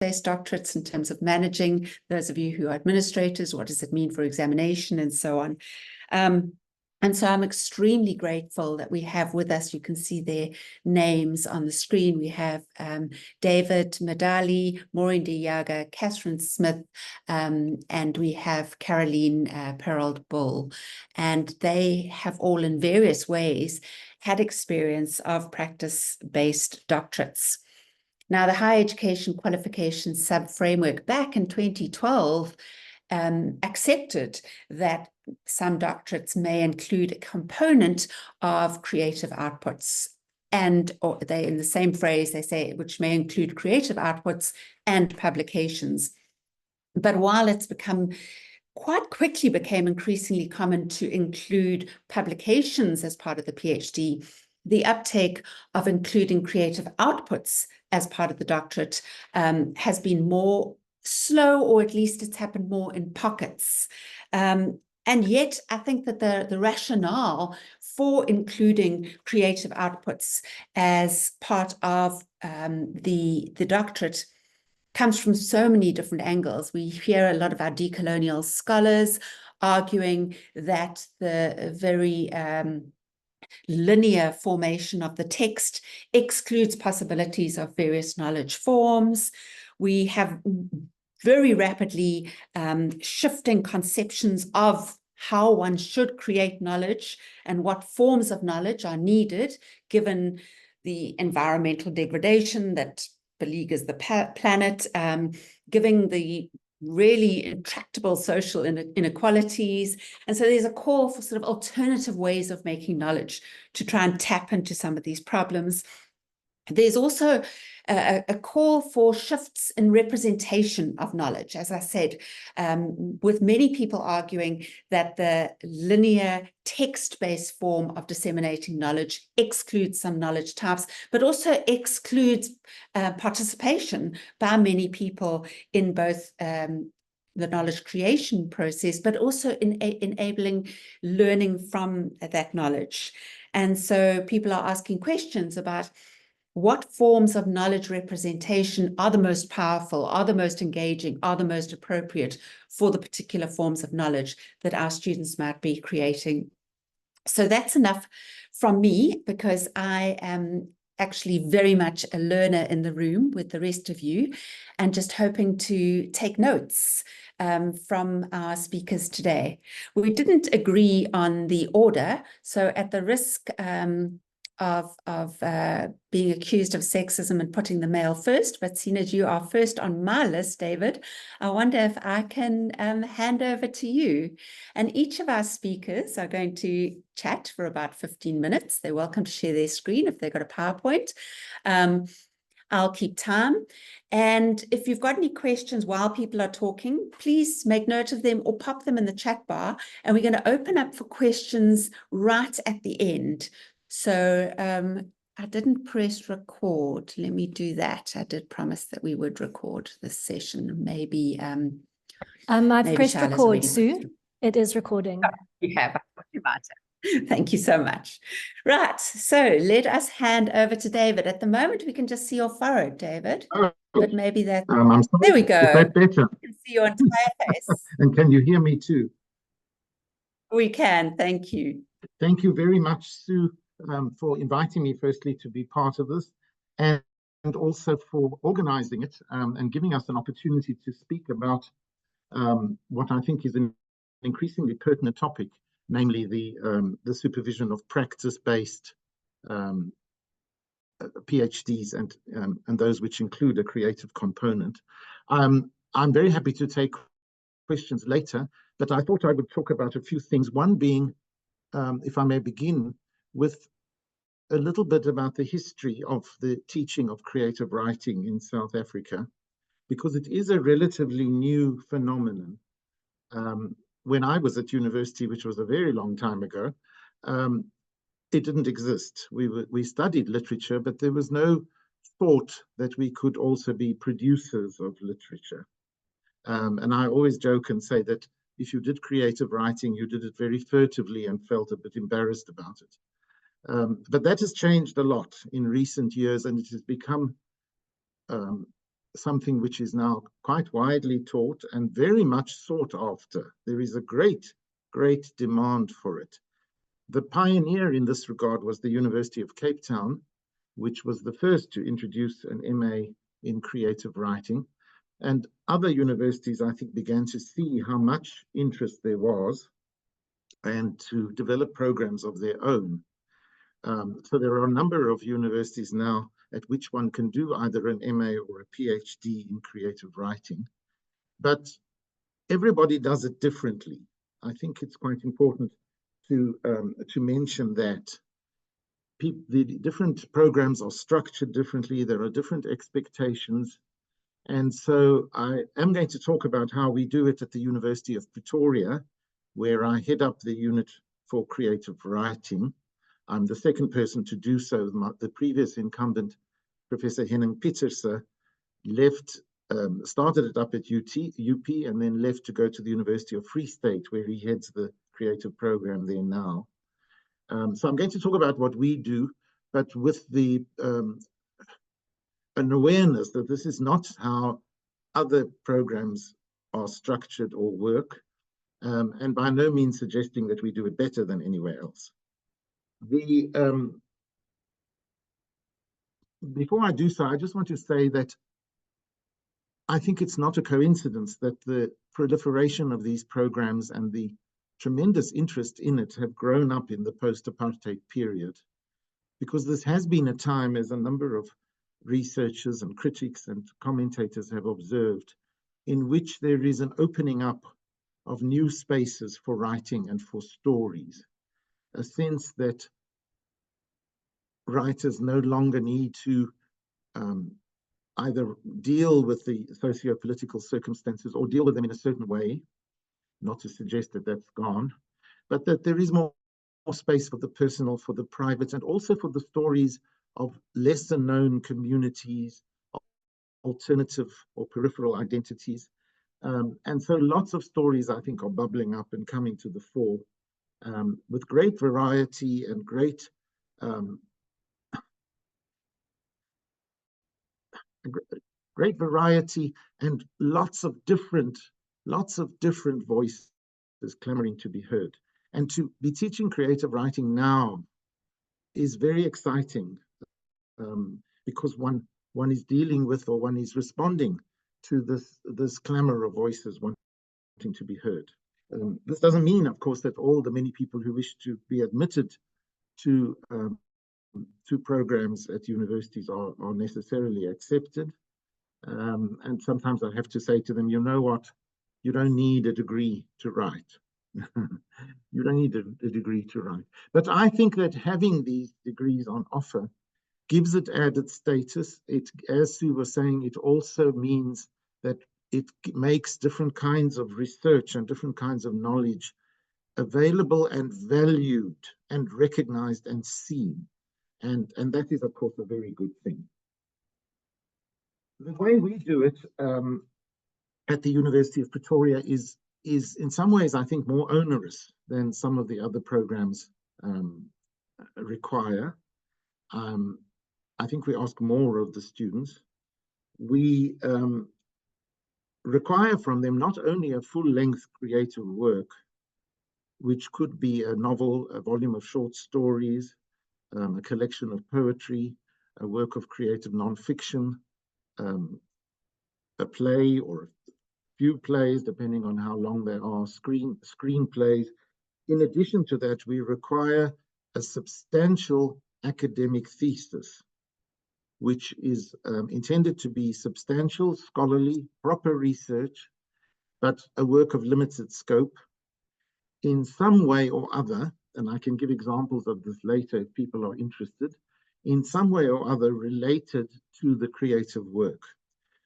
doctorates in terms of managing those of you who are administrators. What does it mean for examination and so on? And so I'm extremely grateful that we have with us, you can see their names on the screen. We have David, Medalie, Maureen de Jager, Catherine Smith, and we have Caroline Perold-Bull. And they have all in various ways had experience of practice-based doctorates. Now, the Higher Education Qualification Sub-Framework back in 2012 accepted that some doctorates may include a component of creative outputs, and or they, in the same phrase, they say, which may include creative outputs and publications. But while it's quite quickly became increasingly common to include publications as part of the PhD, the uptake of including creative outputs as part of the doctorate has been more slow, or at least it's happened more in pockets. And yet, I think that the rationale for including creative outputs as part of the doctorate comes from so many different angles. We hear a lot of our decolonial scholars arguing that the very linear formation of the text excludes possibilities of various knowledge forms. We have very rapidly shifting conceptions of how one should create knowledge and what forms of knowledge are needed, given the environmental degradation that beleaguers the planet, given the really intractable social inequalities. And so there's a call for sort of alternative ways of making knowledge to try and tap into some of these problems. There's also a call for shifts in representation of knowledge, as I said, with many people arguing that the linear text-based form of disseminating knowledge excludes some knowledge types, but also excludes participation by many people in both the knowledge creation process, but also in enabling learning from that knowledge. And so people are asking questions about what forms of knowledge representation are the most powerful, are the most engaging, are the most appropriate for the particular forms of knowledge that our students might be creating. So that's enough from me, because I am actually very much a learner in the room with the rest of you, and just hoping to take notes from our speakers today. We didn't agree on the order, so at the risk of being accused of sexism and putting the male first, but seeing as you are first on my list, David, I wonder if I can hand over to you. And each of our speakers are going to chat for about 15 minutes. They're welcome to share their screen if they've got a PowerPoint. I'll keep time. And if you've got any questions while people are talking, please make note of them or pop them in the chat bar. And we're going to open up for questions right at the end. So I didn't press record. Let me do that. I did promise that we would record this session. Maybe I've pressed record, Sue. It is recording. Oh, you have. Thank you so much. Right. So let us hand over to David. At the moment, we can just see your forehead, David. But maybe that. I'm sorry. There we go. Is that better? We can see your entire face. And can you hear me too? We can. Thank you. Thank you very much, Sue, for inviting me, firstly, to be part of this, and also for organizing it and giving us an opportunity to speak about what I think is an increasingly pertinent topic, namely the supervision of practice-based PhDs and those which include a creative component. I'm very happy to take questions later, but I thought I would talk about a few things. One being, if I may begin with a little bit about the history of the teaching of creative writing in South Africa, because it is a relatively new phenomenon. When I was at university, which was a very long time ago, it didn't exist. We studied literature, but there was no thought that we could also be producers of literature. And I always joke and say that if you did creative writing, you did it very furtively and felt a bit embarrassed about it. But that has changed a lot in recent years, and it has become something which is now quite widely taught and very much sought after. There is a great demand for it. The pioneer in this regard was the University of Cape Town, which was the first to introduce an MA in creative writing. And other universities, I think, began to see how much interest there was and to develop programs of their own. So there are a number of universities now at which one can do either an MA or a PhD in creative writing. But everybody does it differently. I think it's quite important to mention that the different programs are structured differently. There are different expectations. And so I am going to talk about how we do it at the University of Pretoria, where I head up the unit for creative writing. I'm the second person to do so. The previous incumbent, Professor Henning Pieterse, left, started it up at UP, and then left to go to the University of Free State, where he heads the creative program there now. So I'm going to talk about what we do, but with the an awareness that this is not how other programs are structured or work, and by no means suggesting that we do it better than anywhere else. Before I do so, I just want to say that I think it's not a coincidence that the proliferation of these programs and the tremendous interest in it have grown up in the post-apartheid period, because this has been a time, as a number of researchers and critics and commentators have observed, in which there is an opening up of new spaces for writing and for stories, a sense that writers no longer need to either deal with the socio-political circumstances or deal with them in a certain way, not to suggest that that's gone, but that there is more space for the personal, for the private, and also for the stories of lesser known communities, alternative or peripheral identities. And so lots of stories, I think, are bubbling up and coming to the fore with great variety and great variety and lots of different voices clamoring to be heard. And to be teaching creative writing now is very exciting, because one is dealing with, or one is responding to this clamor of voices wanting to be heard. This doesn't mean, of course, that all the many people who wish to be admitted to programs at universities are necessarily accepted. And sometimes I have to say to them, you know what, you don't need a degree to write. You don't need a degree to write. But I think that having these degrees on offer gives it added status. It, as Sue was saying, it also means that it makes different kinds of research and different kinds of knowledge available and valued and recognized and seen. And that is, of course, a very good thing. The way we do it at the University of Pretoria is in some ways, I think, more onerous than some of the other programs require. I think we ask more of the students. We require from them not only a full-length creative work, which could be a novel, a volume of short stories, a collection of poetry, a work of creative nonfiction, a play or a few plays, depending on how long they are, screenplays. In addition to that, we require a substantial academic thesis, which is intended to be substantial, scholarly, proper research, but a work of limited scope in some way or other, and I can give examples of this later if people are interested, in some way or other related to the creative work.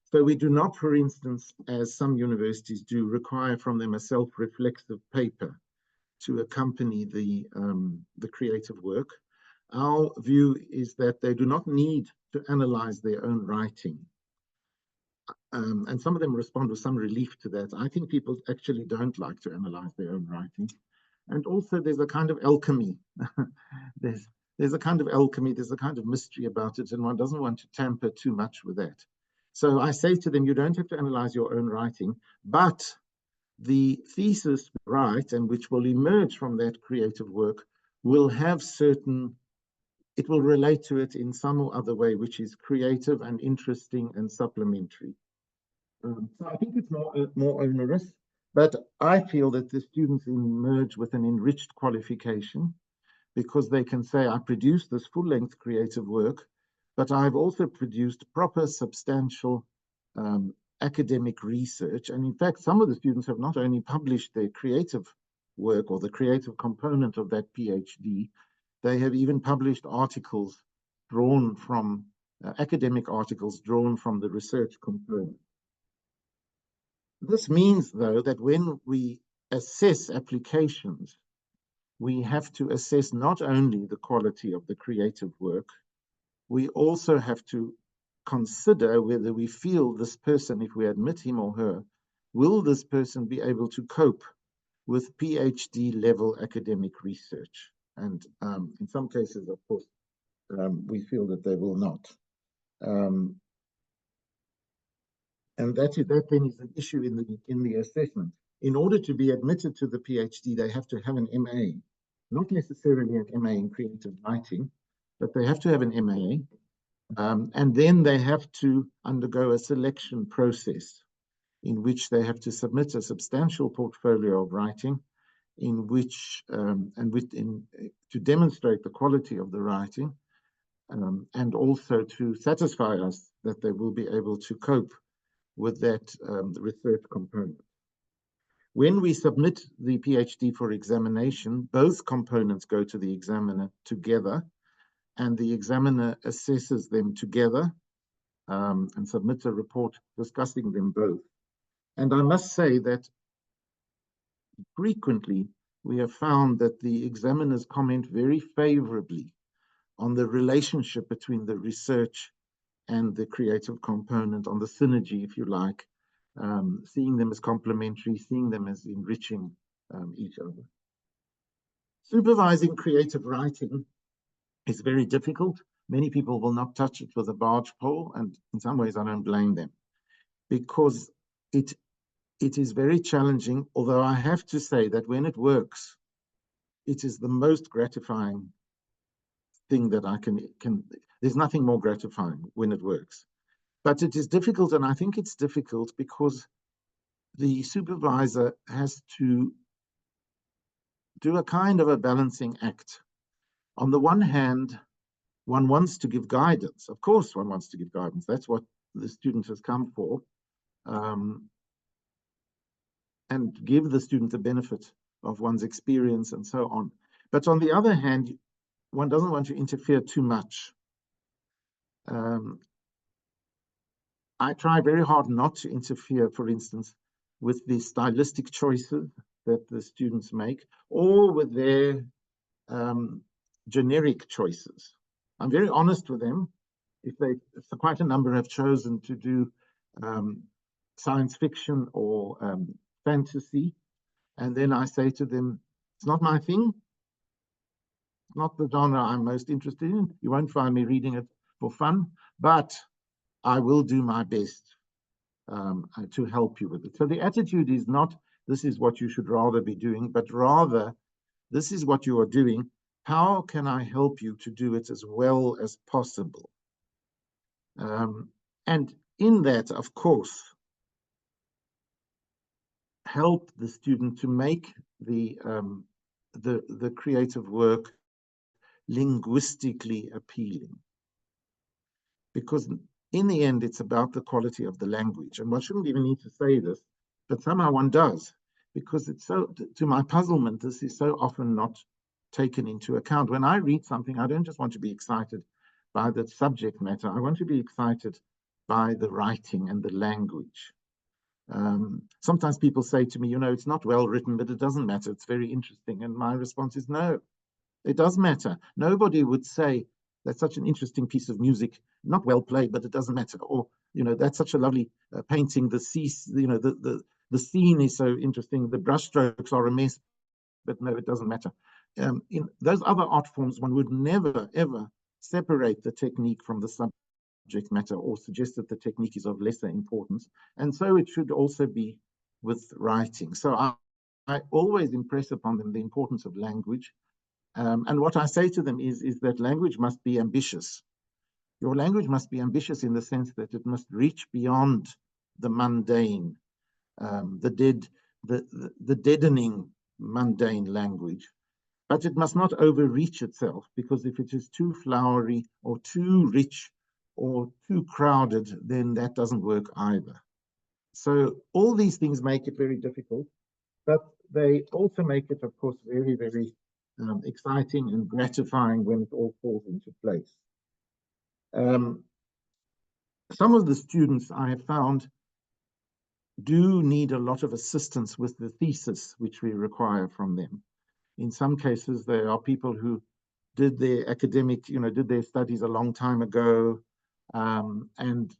So we do not, for instance, as some universities do, require from them a self-reflexive paper to accompany the creative work. Our view is that they do not need to analyze their own writing. And some of them respond with some relief to that. I think people actually don't like to analyze their own writing. And also there's a kind of alchemy. there's a kind of alchemy, there's a kind of mystery about it, and one doesn't want to tamper too much with that. So I say to them, you don't have to analyze your own writing, but the thesis we write and which will emerge from that creative work will have certain, it will relate to it in some or other way, which is creative and interesting and supplementary. So I think it's more onerous, but I feel that the students emerge with an enriched qualification because they can say, I produced this full-length creative work, but I've also produced proper, substantial academic research. And in fact, some of the students have not only published their creative work or the creative component of that PhD, they have even published articles drawn from, academic articles drawn from the research component. This means, though, that when we assess applications, we have to assess not only the quality of the creative work, we also have to consider whether we feel this person, if we admit him or her, will this person be able to cope with PhD level academic research? And in some cases, of course, we feel that they will not. And that then is an issue in the assessment. In order to be admitted to the PhD, they have to have an MA, not necessarily an MA in creative writing, but they have to have an MA. And then they have to undergo a selection process in which they have to submit a substantial portfolio of writing, in which to demonstrate the quality of the writing, and also to satisfy us that they will be able to cope with that research component. When we submit the PhD for examination, both components go to the examiner together, and the examiner assesses them together and submits a report discussing them both. And I must say that frequently we have found that the examiners comment very favorably on the relationship between the research and the creative component, on the synergy, if you like, seeing them as complementary, seeing them as enriching each other. Supervising creative writing is very difficult. Many people will not touch it with a barge pole, and in some ways I don't blame them, because it is very challenging, although I have to say that when it works, it is the most gratifying thing that I can there's nothing more gratifying when it works. But it is difficult, and I think it's difficult because the supervisor has to do a kind of a balancing act. On the one hand, one wants to give guidance. Of course, one wants to give guidance. That's what the student has come for. And give the student the benefit of one's experience and so on. But on the other hand, one doesn't want to interfere too much. I try very hard not to interfere, for instance, with the stylistic choices that the students make, or with their generic choices. I'm very honest with them. If quite a number have chosen to do science fiction or fantasy, and then I say to them, it's not my thing. It's not the genre I'm most interested in. You won't find me reading it for fun, but I will do my best to help you with it. So the attitude is not, this is what you should rather be doing, but rather, this is what you are doing. How can I help you to do it as well as possible? And in that, of course, help the student to make the creative work linguistically appealing. Because in the end, it's about the quality of the language. And one shouldn't even need to say this, but somehow one does, because it's so, to my puzzlement, this is so often not taken into account. When I read something, I don't just want to be excited by the subject matter. I want to be excited by the writing and the language. Sometimes people say to me, you know, it's not well written, but it doesn't matter. It's very interesting. And my response is, no, it does matter. Nobody would say that's such an interesting piece of music, not well played, but it doesn't matter. Or, you know, that's such a lovely painting. The sea, you know, the scene is so interesting. The brushstrokes are a mess, but no, it doesn't matter. In those other art forms, one would never, ever separate the technique from the subject subject matter or suggest that the technique is of lesser importance. And so it should also be with writing. So I always impress upon them the importance of language. And what I say to them is that language must be ambitious. Your language must be ambitious in the sense that it must reach beyond the mundane, the deadening mundane language. But it must not overreach itself, because if it is too flowery or too rich or too crowded, then that doesn't work either. So all these things make it very difficult, but they also make it, of course, very, very exciting and gratifying when it all falls into place. Some of the students I have found do need a lot of assistance with the thesis which we require from them. In some cases, there are people who did their academic, did their studies a long time ago, and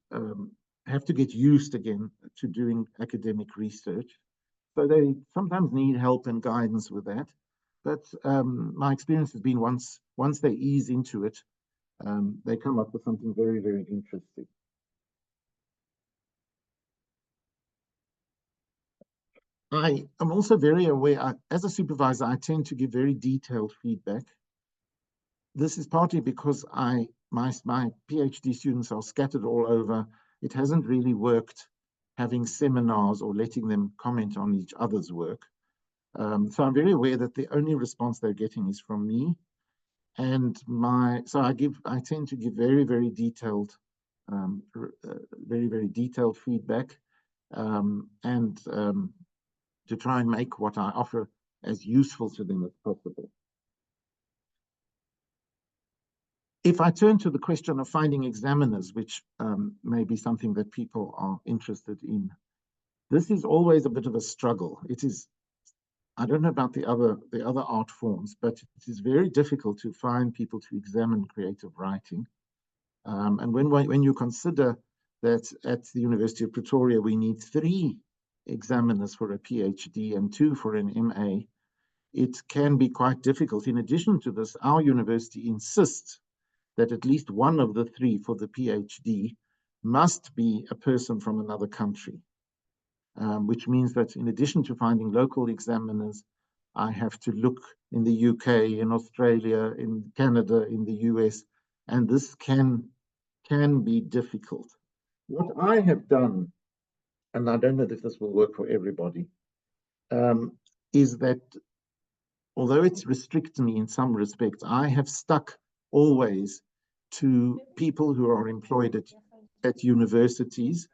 have to get used again to doing academic research. So they sometimes need help and guidance with that. But my experience has been once they ease into it, they come up with something very, very interesting. I am also very aware, as a supervisor, I tend to give very detailed feedback. This is partly because my PhD students are scattered all over. It hasn't really worked having seminars or letting them comment on each other's work. So I'm very aware that the only response they're getting is from me. And so I tend to give very, very detailed, very, very detailed feedback, and to try and make what I offer as useful to them as possible. If I turn to the question of finding examiners, which may be something that people are interested in, this is always a bit of a struggle. It is, I don't know about the other art forms, but it is very difficult to find people to examine creative writing. And when you consider that at the University of Pretoria, we need 3 examiners for a PhD and 2 for an MA, it can be quite difficult. In addition to this, our university insists that at least one of the 3 for the PhD must be a person from another country, which means that in addition to finding local examiners, I have to look in the UK, in Australia, in Canada, in the US, and this can be difficult. What I have done, and I don't know if this will work for everybody, is that although it restricts me in some respects, I have stuck always to people who are employed at universities,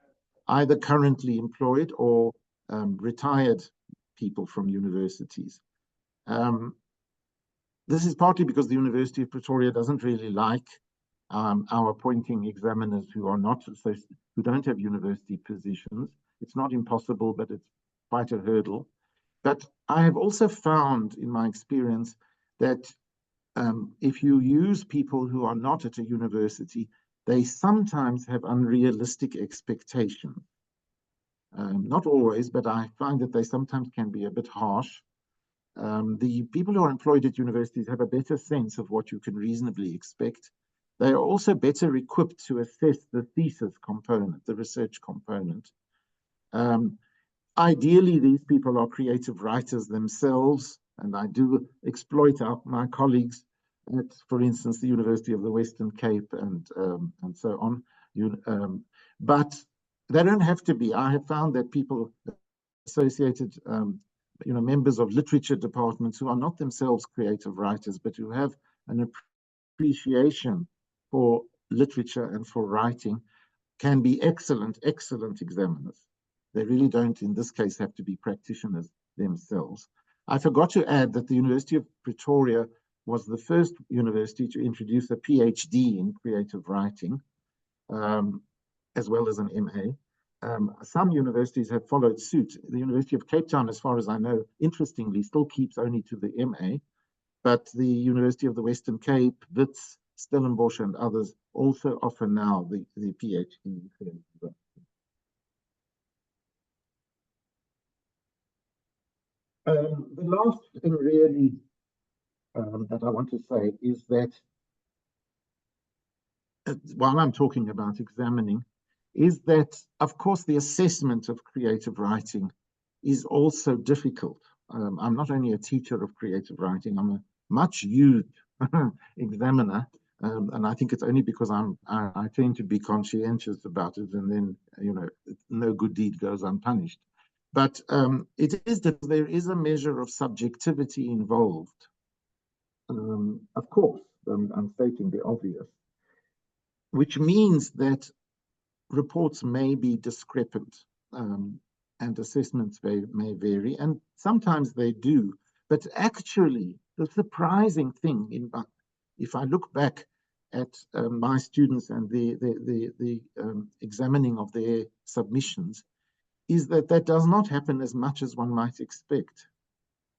either currently employed or retired people from universities. This is partly because the University of Pretoria doesn't really like our appointing examiners who are not, who don't have university positions. It's not impossible, but it's quite a hurdle. But I have also found in my experience that if you use people who are not at a university, they sometimes have unrealistic expectations. Not always, but I find that they sometimes can be a bit harsh. The people who are employed at universities have a better sense of what you can reasonably expect. They are also better equipped to assess the thesis component, the research component. Ideally, these people are creative writers themselves, and I do exploit my colleagues at, for instance, the University of the Western Cape and so on. But they don't have to be. I have found that people associated, members of literature departments who are not themselves creative writers, but who have an appreciation for literature and for writing, can be excellent examiners. They really don't, in this case, have to be practitioners themselves. I forgot to add that the University of Pretoria was the first university to introduce a PhD in creative writing, as well as an MA. Some universities have followed suit. The University of Cape Town, as far as I know, interestingly, still keeps only to the MA, but the University of the Western Cape, Wits, Stellenbosch, and others also offer now the PhD in creative writing. The last thing really that I want to say is that while I'm talking about examining, is that, of course, the assessment of creative writing is also difficult. I'm not only a teacher of creative writing, I'm a much used examiner, and I think it's only because I tend to be conscientious about it, and then, you know, no good deed goes unpunished. But it is that there is a measure of subjectivity involved. Of course, I'm stating the obvious, which means that reports may be discrepant, and assessments may vary, and sometimes they do. But actually, the surprising thing, if I look back at my students and the examining of their submissions, is that that does not happen as much as one might expect.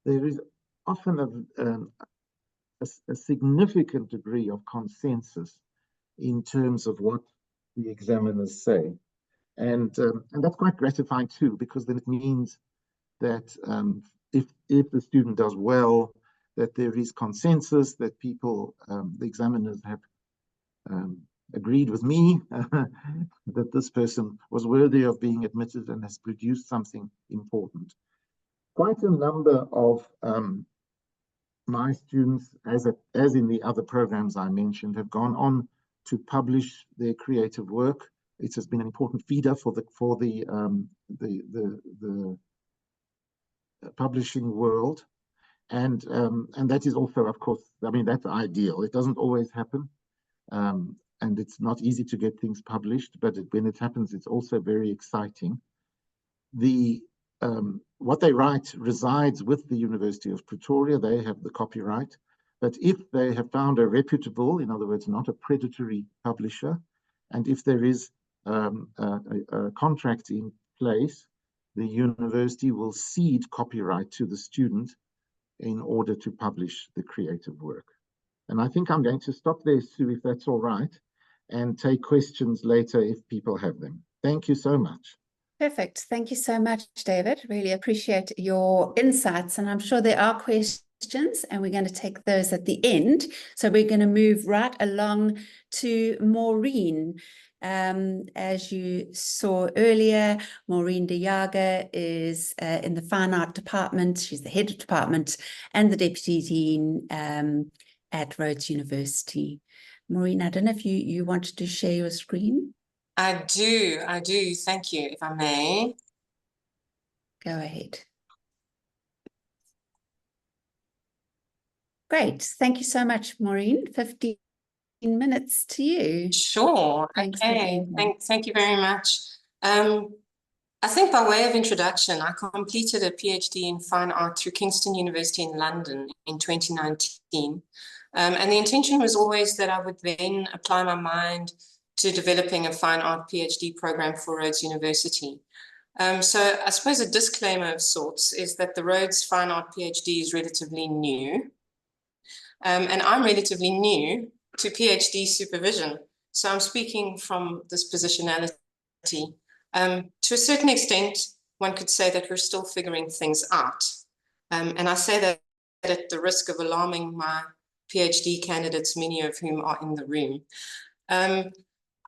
There is often a significant degree of consensus in terms of what the examiners say. And that's quite gratifying too, because then it means that if the student does well, that there is consensus, that people, the examiners have agreed with me that this person was worthy of being admitted and has produced something important. Quite a number of my students, as in the other programs I mentioned, have gone on to publish their creative work. It has been an important feeder for the publishing world, and that is also, of course, I mean, that's ideal. It doesn't always happen, and it's not easy to get things published, but when it happens, it's also very exciting. What they write resides with the University of Pretoria. They have the copyright, but if they have found a reputable, in other words, not a predatory publisher, and if there is a contract in place, the university will cede copyright to the student in order to publish the creative work. And I think I'm going to stop there, Sue, if that's all right, and take questions later if people have them. Thank you so much. Perfect. Thank you so much, David. Really appreciate your insights. And I'm sure there are questions, and we're going to take those at the end. So we're going to move right along to Maureen. As you saw earlier, Maureen de Jager is in the Fine Art Department. She's the head of department and the deputy dean at Rhodes University. Maureen, I don't know if you wanted to share your screen. I do. Thank you, if I may. Go ahead. Great. Thank you so much, Maureen. 15 minutes to you. Sure. Thanks okay. Thank you very much. I think by way of introduction, I completed a PhD in fine art through Kingston University in London in 2019. And the intention was always that I would then apply my mind to developing a fine art PhD program for Rhodes University. So I suppose a disclaimer of sorts is that the Rhodes Fine Art PhD is relatively new. And I'm relatively new to PhD supervision. So I'm speaking from this positionality. To a certain extent, one could say that we're still figuring things out. And I say that at the risk of alarming my PhD candidates, many of whom are in the room.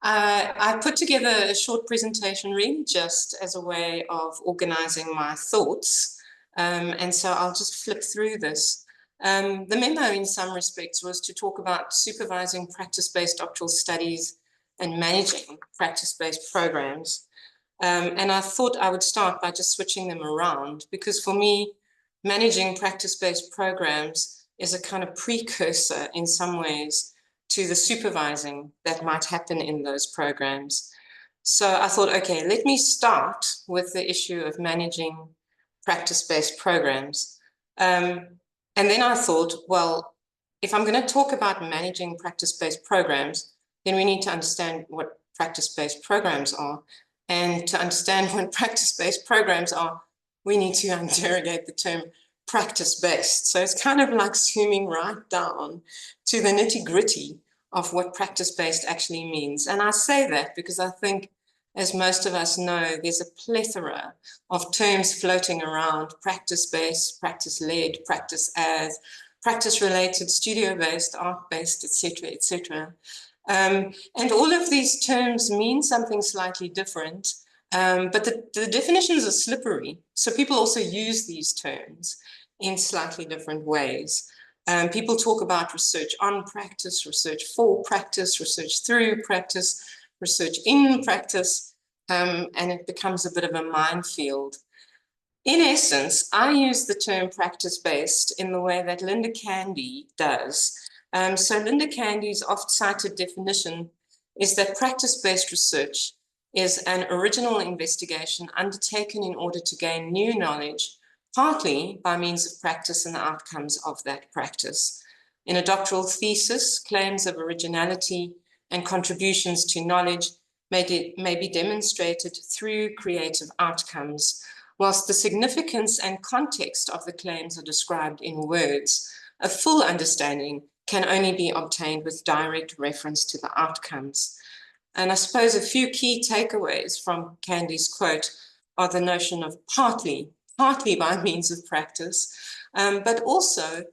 I put together a short presentation really just as a way of organizing my thoughts. And so I'll just flip through this. The memo in some respects was to talk about supervising practice-based doctoral studies and managing practice-based programs. And I thought I would start by just switching them around, because for me, managing practice-based programs is a kind of precursor in some ways to the supervising that might happen in those programs. So I thought, okay, let me start with the issue of managing practice-based programs. And then I thought, well, if I'm going to talk about managing practice-based programs, then we need to understand what practice-based programs are. And to understand what practice-based programs are, we need to interrogate the term practice-based. So it's kind of like zooming right down to the nitty-gritty of what practice-based actually means. And I say that because I think, as most of us know, there's a plethora of terms floating around: practice-based, practice-led, practice-as, practice-related, studio-based, art-based, etc., etc. And all of these terms mean something slightly different, but the definitions are slippery. So people also use these terms in slightly different ways. People talk about research on practice, research for practice, research through practice, research in practice, and it becomes a bit of a minefield. In essence, I use the term practice-based in the way that Linda Candy does. So Linda Candy's oft-cited definition is that practice-based research is an original investigation undertaken in order to gain new knowledge, partly by means of practice and the outcomes of that practice. In a doctoral thesis, claims of originality and contributions to knowledge may be demonstrated through creative outcomes, whilst the significance and context of the claims are described in words. A full understanding can only be obtained with direct reference to the outcomes. And I suppose a few key takeaways from Candy's quote are the notion of partly by means of practice, but also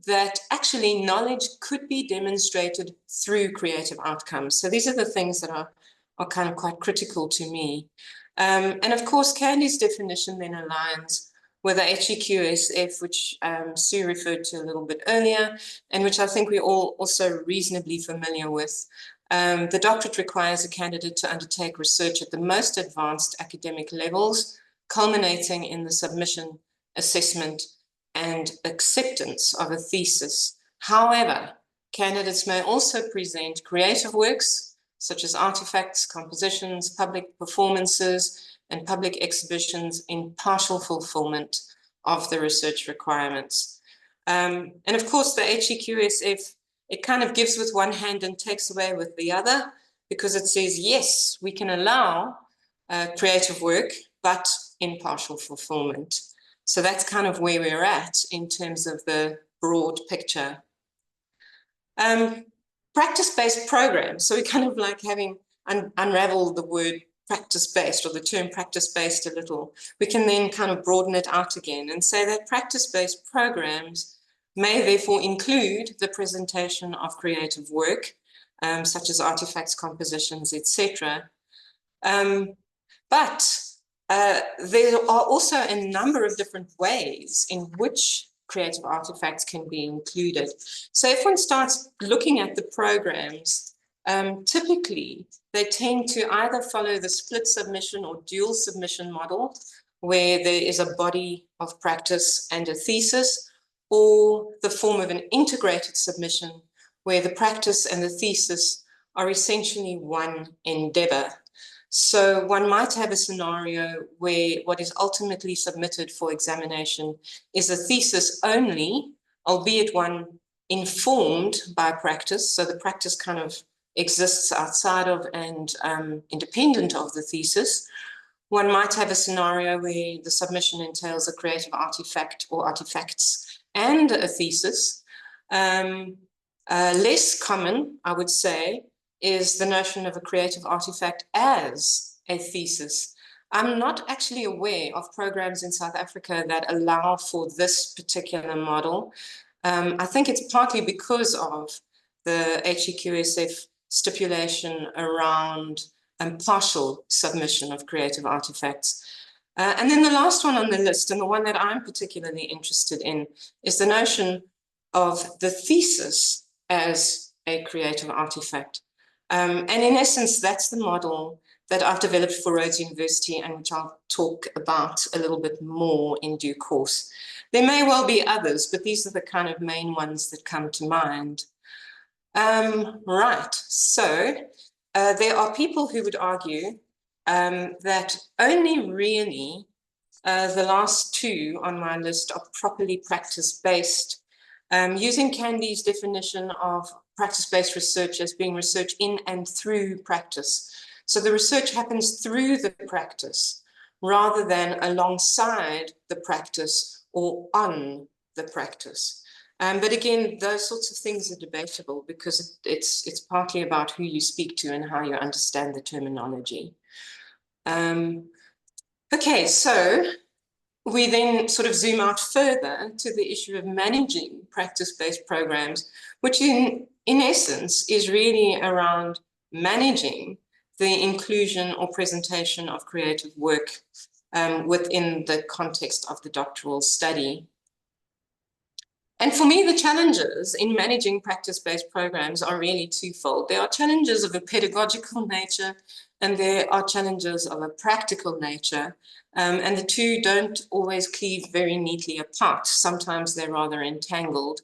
that actually knowledge could be demonstrated through creative outcomes. So these are the things that are kind of quite critical to me. And of course, Candy's definition then aligns with the EQPE, which Sue referred to a little bit earlier, and which I think we're all also reasonably familiar with. The doctorate requires a candidate to undertake research at the most advanced academic levels, culminating in the submission, assessment, and acceptance of a thesis. However, candidates may also present creative works, such as artifacts, compositions, public performances, and public exhibitions in partial fulfillment of the research requirements. And of course, the EQPE, it kind of gives with one hand and takes away with the other, because it says, yes, we can allow creative work, but in partial fulfillment. So that's kind of where we're at in terms of the broad picture. Practice-based programs. So we kind of like having unraveled the word practice-based or the term practice-based a little. We can then kind of broaden it out again and say that practice-based programs may therefore include the presentation of creative work, such as artifacts, compositions, etc. But there are also a number of different ways in which creative artifacts can be included. So if one starts looking at the programs, typically they tend to either follow the split submission or dual submission model, where there is a body of practice and a thesis, or the form of an integrated submission, where the practice and the thesis are essentially one endeavor. So one might have a scenario where what is ultimately submitted for examination is a thesis only, albeit one informed by practice. So the practice kind of exists outside of and independent of the thesis. One might have a scenario where the submission entails a creative artifact or artifacts and a thesis. Less common, I would say, is the notion of a creative artifact as a thesis. I'm not actually aware of programs in South Africa that allow for this particular model. I think it's partly because of the EQPE stipulation around partial submission of creative artifacts. And then the last one on the list, and the one that I'm particularly interested in, is the notion of the thesis as a creative artifact. And in essence, that's the model that I've developed for Rhodes University, and which I'll talk about a little bit more in due course. There may well be others, but these are the kind of main ones that come to mind. Right, so there are people who would argue that only really the last two on my list are properly practice-based. Using Candy's definition of practice-based research as being research in and through practice. So the research happens through the practice rather than alongside the practice or on the practice. But again, those sorts of things are debatable because it's partly about who you speak to and how you understand the terminology. Okay, so we then sort of zoom out further to the issue of managing practice-based programs, which in in essence, is really around managing the inclusion or presentation of creative work within the context of the doctoral study. And for me, the challenges in managing practice-based programs are really twofold. There are challenges of a pedagogical nature, and there are challenges of a practical nature. And the two don't always cleave very neatly apart. Sometimes they're rather entangled.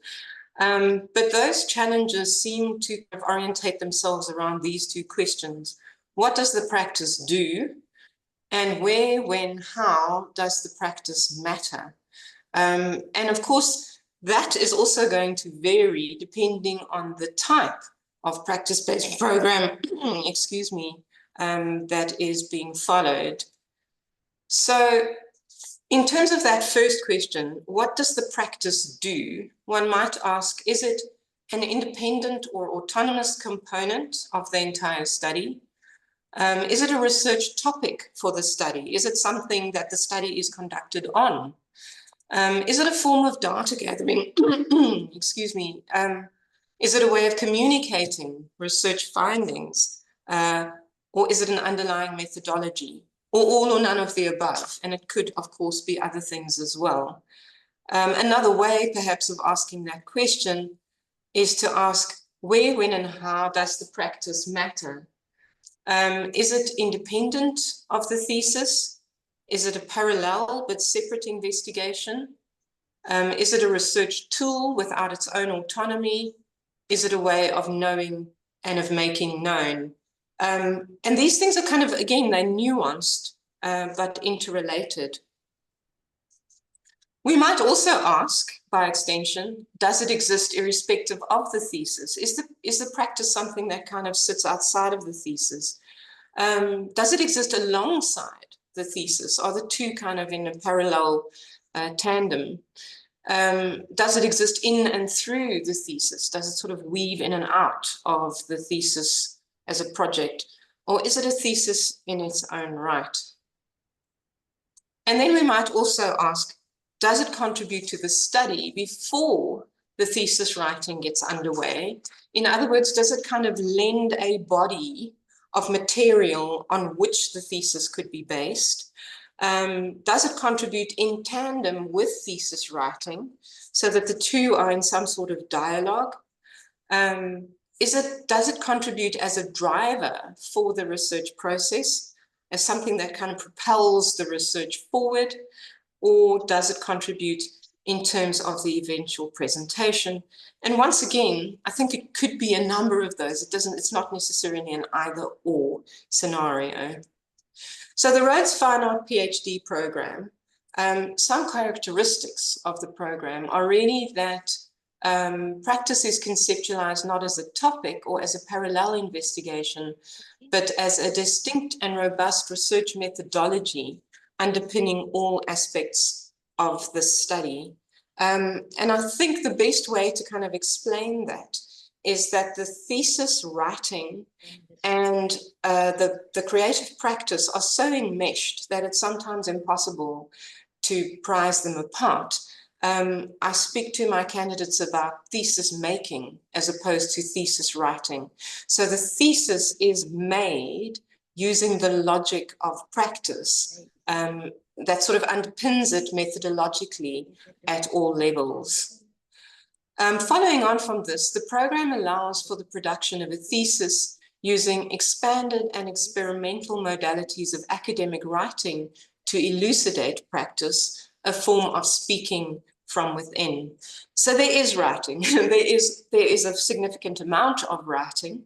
But those challenges seem to orientate themselves around these two questions. What does the practice do? And where, when, how does the practice matter? And of course, that is also going to vary depending on the type of practice-based program, excuse me, that is being followed. So in terms of that first question, what does the practice do? One might ask, is it an independent or autonomous component of the entire study? Is it a research topic for the study? Is it something that the study is conducted on? Is it a form of data gathering? Excuse me. Is it a way of communicating research findings? Or is it an underlying methodology? Or all or none of the above? And it could, of course, be other things as well. Another way, perhaps, of asking that question is to ask, where, when, and how does the practice matter? Is it independent of the thesis? Is it a parallel but separate investigation? Is it a research tool without its own autonomy? Is it a way of knowing and of making known? And these things are kind of, again, they're nuanced, but interrelated. We might also ask, by extension, does it exist irrespective of the thesis? Is the practice something that kind of sits outside of the thesis? Does it exist alongside the thesis? Are the two kind of in a parallel tandem? Does it exist in and through the thesis? Does it sort of weave in and out of the thesis as a project? Or is it a thesis in its own right? And then we might also ask, does it contribute to the study before the thesis writing gets underway? In other words, does it kind of lend a body of material on which the thesis could be based? Does it contribute in tandem with thesis writing so that the two are in some sort of dialogue? Does it contribute as a driver for the research process, as something that kind of propels the research forward? Or does it contribute in terms of the eventual presentation? And once again, I think it could be a number of those. It's not necessarily an either or scenario. So the Rhodes Fine Art PhD program, some characteristics of the program are really that practice is conceptualized not as a topic or as a parallel investigation, but as a distinct and robust research methodology underpinning all aspects of the study. And I think the best way to kind of explain that is that the thesis writing and the creative practice are so enmeshed that it's sometimes impossible to prise them apart. I speak to my candidates about thesis making as opposed to thesis writing. So the thesis is made using the logic of practice that sort of underpins it methodologically at all levels. Following on from this, the program allows for the production of a thesis using expanded and experimental modalities of academic writing to elucidate practice, a form of speaking from within. So there is writing, there is a significant amount of writing.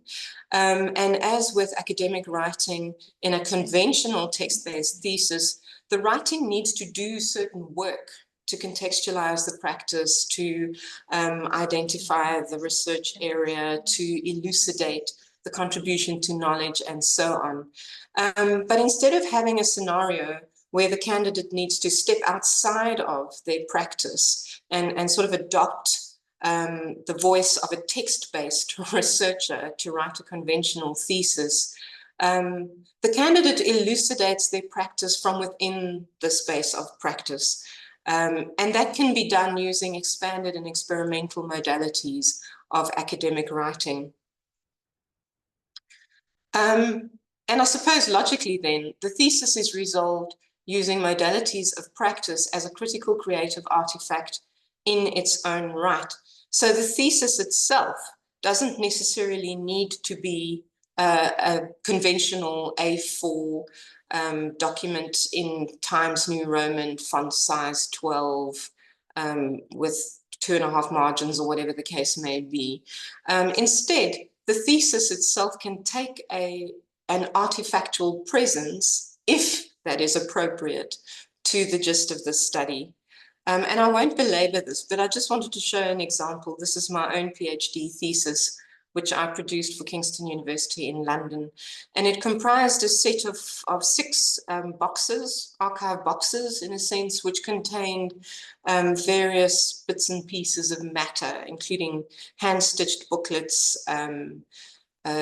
And as with academic writing in a conventional text-based thesis, the writing needs to do certain work to contextualize the practice, to identify the research area, to elucidate the contribution to knowledge, and so on. But instead of having a scenario where the candidate needs to step outside of their practice and sort of adopt the voice of a text-based researcher to write a conventional thesis, the candidate elucidates their practice from within the space of practice. And that can be done using expanded and experimental modalities of academic writing. And I suppose logically then, the thesis is resolved using modalities of practice as a critical creative artifact in its own right. So the thesis itself doesn't necessarily need to be a conventional A4 document in Times New Roman, font size 12, with 2.5 margins or whatever the case may be. Instead, the thesis itself can take an artifactual presence, if that is appropriate, to the gist of the study. And I won't belabor this, but I just wanted to show an example. This is my own PhD thesis, which I produced for Kingston University in London. And it comprised a set of 6 boxes, archive boxes in a sense, which contained various bits and pieces of matter, including hand-stitched booklets,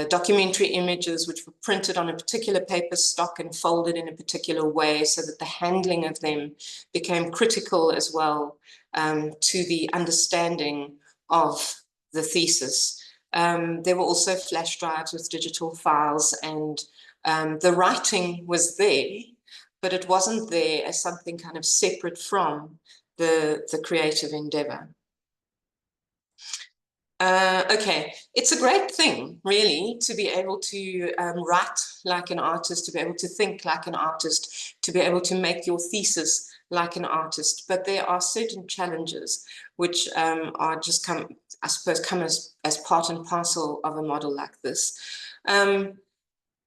documentary images which were printed on a particular paper stock and folded in a particular way so that the handling of them became critical as well to the understanding of the thesis. There were also flash drives with digital files, and the writing was there, but it wasn't there as something kind of separate from the creative endeavor. Okay, it's a great thing, really, to be able to write like an artist, to be able to think like an artist, to be able to make your thesis like an artist. But there are certain challenges which are just come as part and parcel of a model like this. So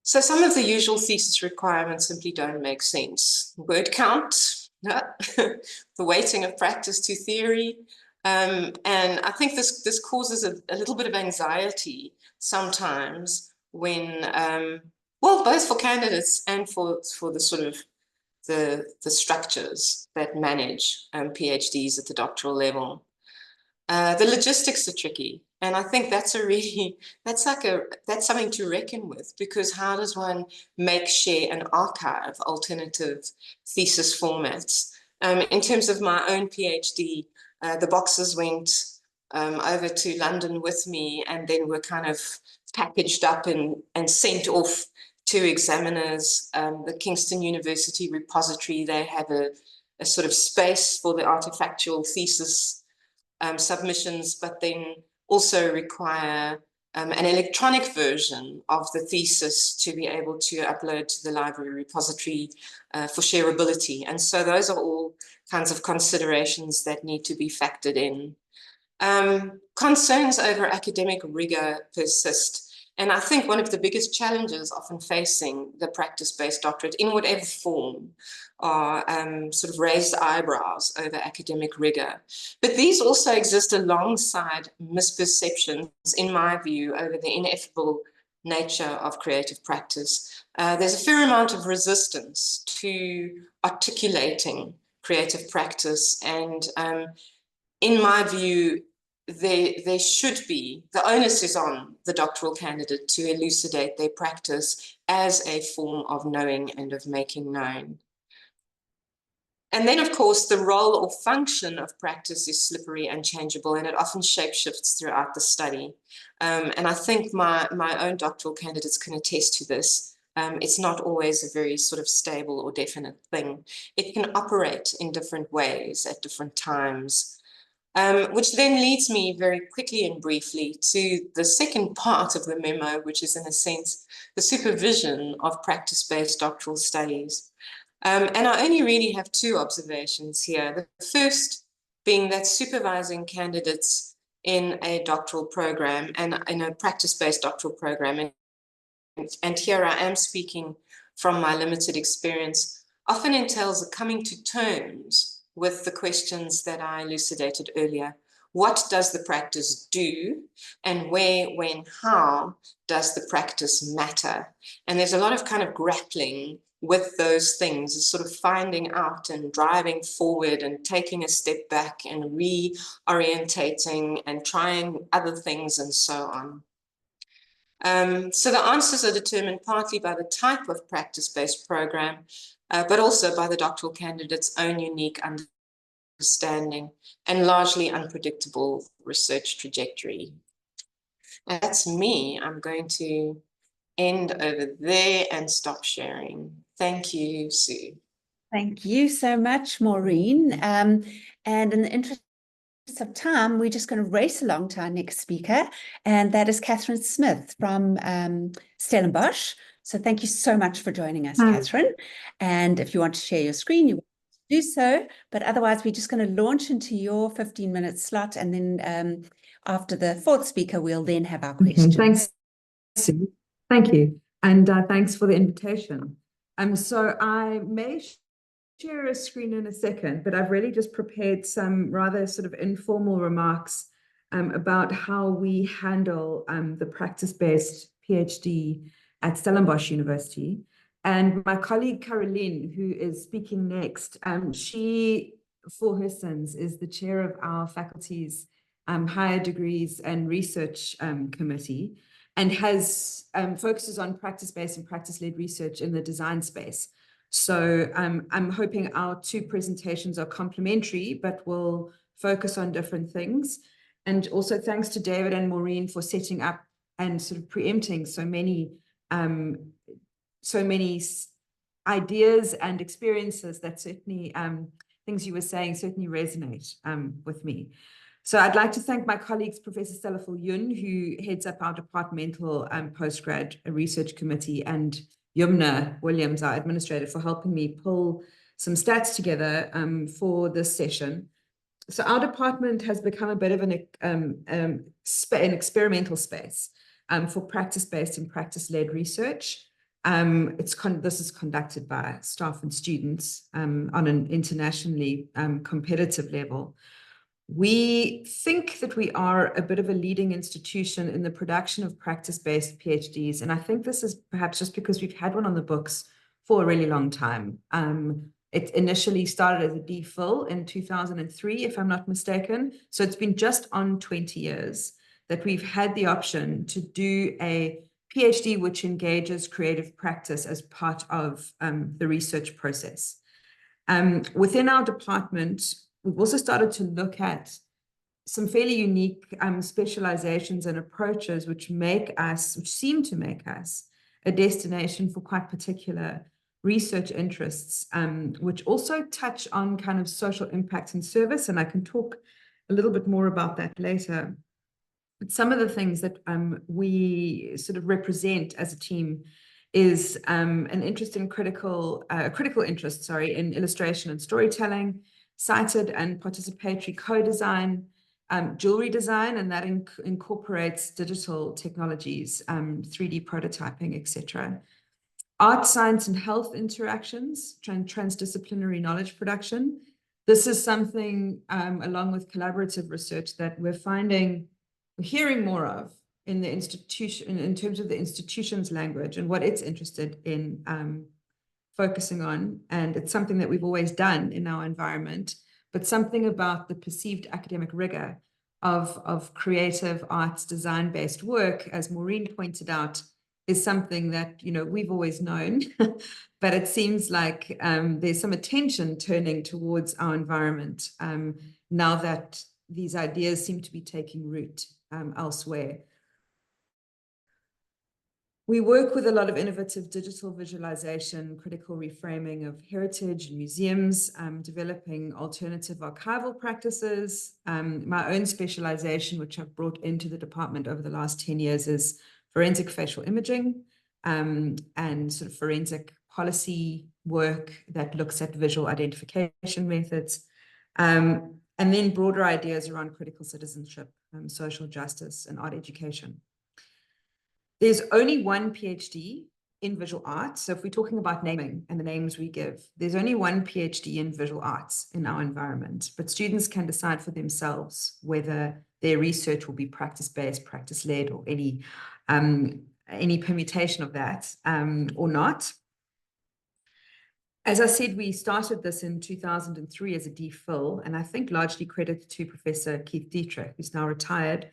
some of the usual thesis requirements simply don't make sense. Word count, the weighting of practice to theory. And I think this causes a little bit of anxiety sometimes when, well, both for candidates and for the sort of the structures that manage PhDs at the doctoral level. The logistics are tricky, and I think that's something to reckon with, because how does one share and archive alternative thesis formats? In terms of my own PhD, the boxes went over to London with me, and then were kind of packaged up and sent off to examiners. The Kingston University repository, they have a sort of space for the artifactual thesis submissions, but then also require an electronic version of the thesis to be able to upload to the library repository for shareability. And so those are all kinds of considerations that need to be factored in. Concerns over academic rigor persist. And I think one of the biggest challenges often facing the practice-based doctorate in whatever form are sort of raised eyebrows over academic rigor. But these also exist alongside misperceptions, in my view, over the ineffable nature of creative practice. There's a fair amount of resistance to articulating creative practice, and in my view, there should be, the onus is on the doctoral candidate to elucidate their practice as a form of knowing and of making known. And then, of course, the role or function of practice is slippery and changeable, and it often shapeshifts throughout the study. And I think my own doctoral candidates can attest to this. It's not always a very sort of stable or definite thing. It can operate in different ways at different times. Which then leads me very quickly and briefly to the second part of the memo, which is in a sense the supervision of practice-based doctoral studies. And I only really have 2 observations here. The first being that supervising candidates in a doctoral program and in a practice-based doctoral program, and here I am speaking from my limited experience, often entails a coming to terms with the questions that I elucidated earlier. What does the practice do? And where, when, how does the practice matter? And there's a lot of kind of grappling with those things, sort of finding out and driving forward and taking a step back and reorientating and trying other things and so on. So the answers are determined partly by the type of practice-based program, but also by the doctoral candidate's own unique understanding and largely unpredictable research trajectory. That's me. I'm going to end over there and stop sharing. Thank you, Sue. Thank you so much, Maureen. And in the interest of time, we're just going to race along to our next speaker, and that is Catherine Smith from Stellenbosch. So thank you so much for joining us, Catherine. And if you want to share your screen, you want to do so. But otherwise, we're just going to launch into your 15-minute slot, and then after the fourth speaker, we'll then have our questions. Thanks, Sue. Thank you. And thanks for the invitation. So I may share a screen in a second, but I've really just prepared some rather sort of informal remarks about how we handle the practice-based PhD at Stellenbosch University. And my colleague Caroline, who is speaking next, she, for her sins, is the chair of our faculties higher degrees and research committee, and has focuses on practice-based and practice-led research in the design space. So I'm hoping our two presentations are complementary, but will focus on different things. And also thanks to David and Maureen for setting up and sort of preempting so many ideas and experiences that certainly, things you were saying certainly resonate with me. So I'd like to thank my colleagues, Professor Stella Yun, who heads up our departmental postgrad research committee, and Yumna Williams, our administrator, for helping me pull some stats together for this session. So our department has become a bit of an experimental space for practice-based and practice-led research. This is conducted by staff and students on an internationally competitive level. We think that we are a bit of a leading institution in the production of practice-based PhDs, and I think this is perhaps just because we've had one on the books for a really long time. It initially started as a DPhil in 2003, if I'm not mistaken, so it's been just on 20 years that we've had the option to do a PhD which engages creative practice as part of the research process. Within our department, we've also started to look at some fairly unique specializations and approaches which seem to make us a destination for quite particular research interests, which also touch on kind of social impact and service, and I can talk a little bit more about that later. But some of the things that we sort of represent as a team is an interest in critical interest, in illustration and storytelling, cited and participatory co-design, jewelry design, and that incorporates digital technologies, 3D prototyping, etc. Art, science, and health interactions, transdisciplinary knowledge production. This is something, along with collaborative research, that we're hearing more of in the institution, in terms of the institution's language and what it's interested in focusing on. And it's something that we've always done in our environment, but something about the perceived academic rigor of creative arts design-based work, as Maureen pointed out, is something that, we've always known, but it seems like there's some attention turning towards our environment now that these ideas seem to be taking root elsewhere. We work with a lot of innovative digital visualization, critical reframing of heritage and museums, developing alternative archival practices. My own specialization, which I've brought into the department over the last 10 years, is forensic facial imaging and sort of forensic policy work that looks at visual identification methods, and then broader ideas around critical citizenship, social justice, and art education. There's only one PhD in visual arts. So if we're talking about naming and the names we give, there's only one PhD in visual arts in our environment, but students can decide for themselves whether their research will be practice-based, practice-led, or any permutation of that or not. As I said, we started this in 2003 as a DPhil, and I think largely credit to Professor Keith Dietrich, who's now retired.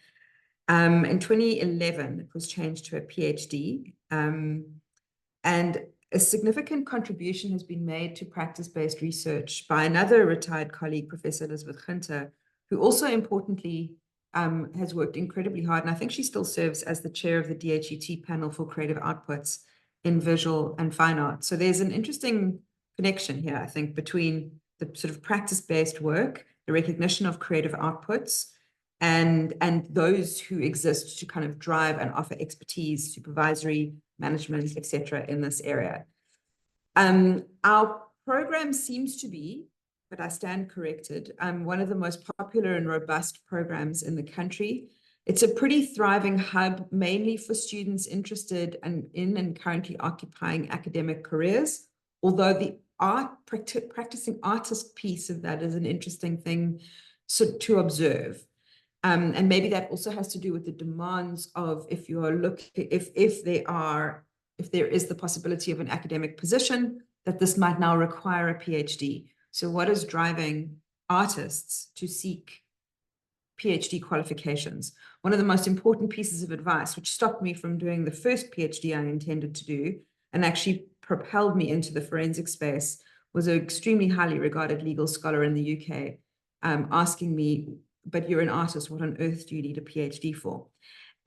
In 2011, it was changed to a PhD, and a significant contribution has been made to practice-based research by another retired colleague, Professor Elizabeth Ginter, who also importantly has worked incredibly hard, and I think she still serves as the chair of the DHET panel for creative outputs in visual and fine art. So there's an interesting connection here, I think, between the sort of practice-based work, the recognition of creative outputs, and those who exist to kind of drive and offer expertise, supervisory, management, etc. in this area. Our program seems to be, but I stand corrected, one of the most popular and robust programs in the country. It's a pretty thriving hub, mainly for students interested in and currently occupying academic careers, although the practicing artist piece of that is an interesting thing to observe. And maybe that also has to do with the demands of if there is the possibility of an academic position, that this might now require a PhD. So what is driving artists to seek PhD qualifications? One of the most important pieces of advice, which stopped me from doing the first PhD I intended to do, and actually propelled me into the forensic space, was an extremely highly regarded legal scholar in the UK, asking me, but you're an artist, what on earth do you need a PhD for?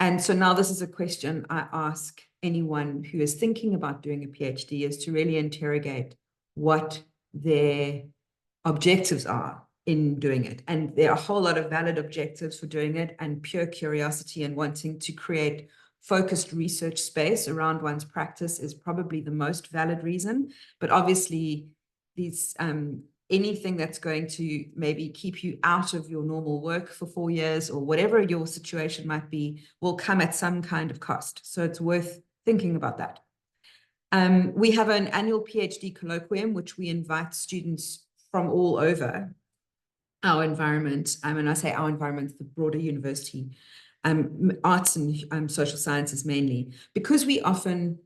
And so now this is a question I ask anyone who is thinking about doing a PhD, is to really interrogate what their objectives are in doing it. And there are a whole lot of valid objectives for doing it, and pure curiosity and wanting to create focused research space around one's practice is probably the most valid reason. But obviously, these anything that's going to maybe keep you out of your normal work for 4 years, or whatever your situation might be, will come at some kind of cost. So it's worth thinking about that. We have an annual PhD colloquium, which we invite students from all over our environment. And I say our environment, the broader university, arts and social sciences mainly, because we often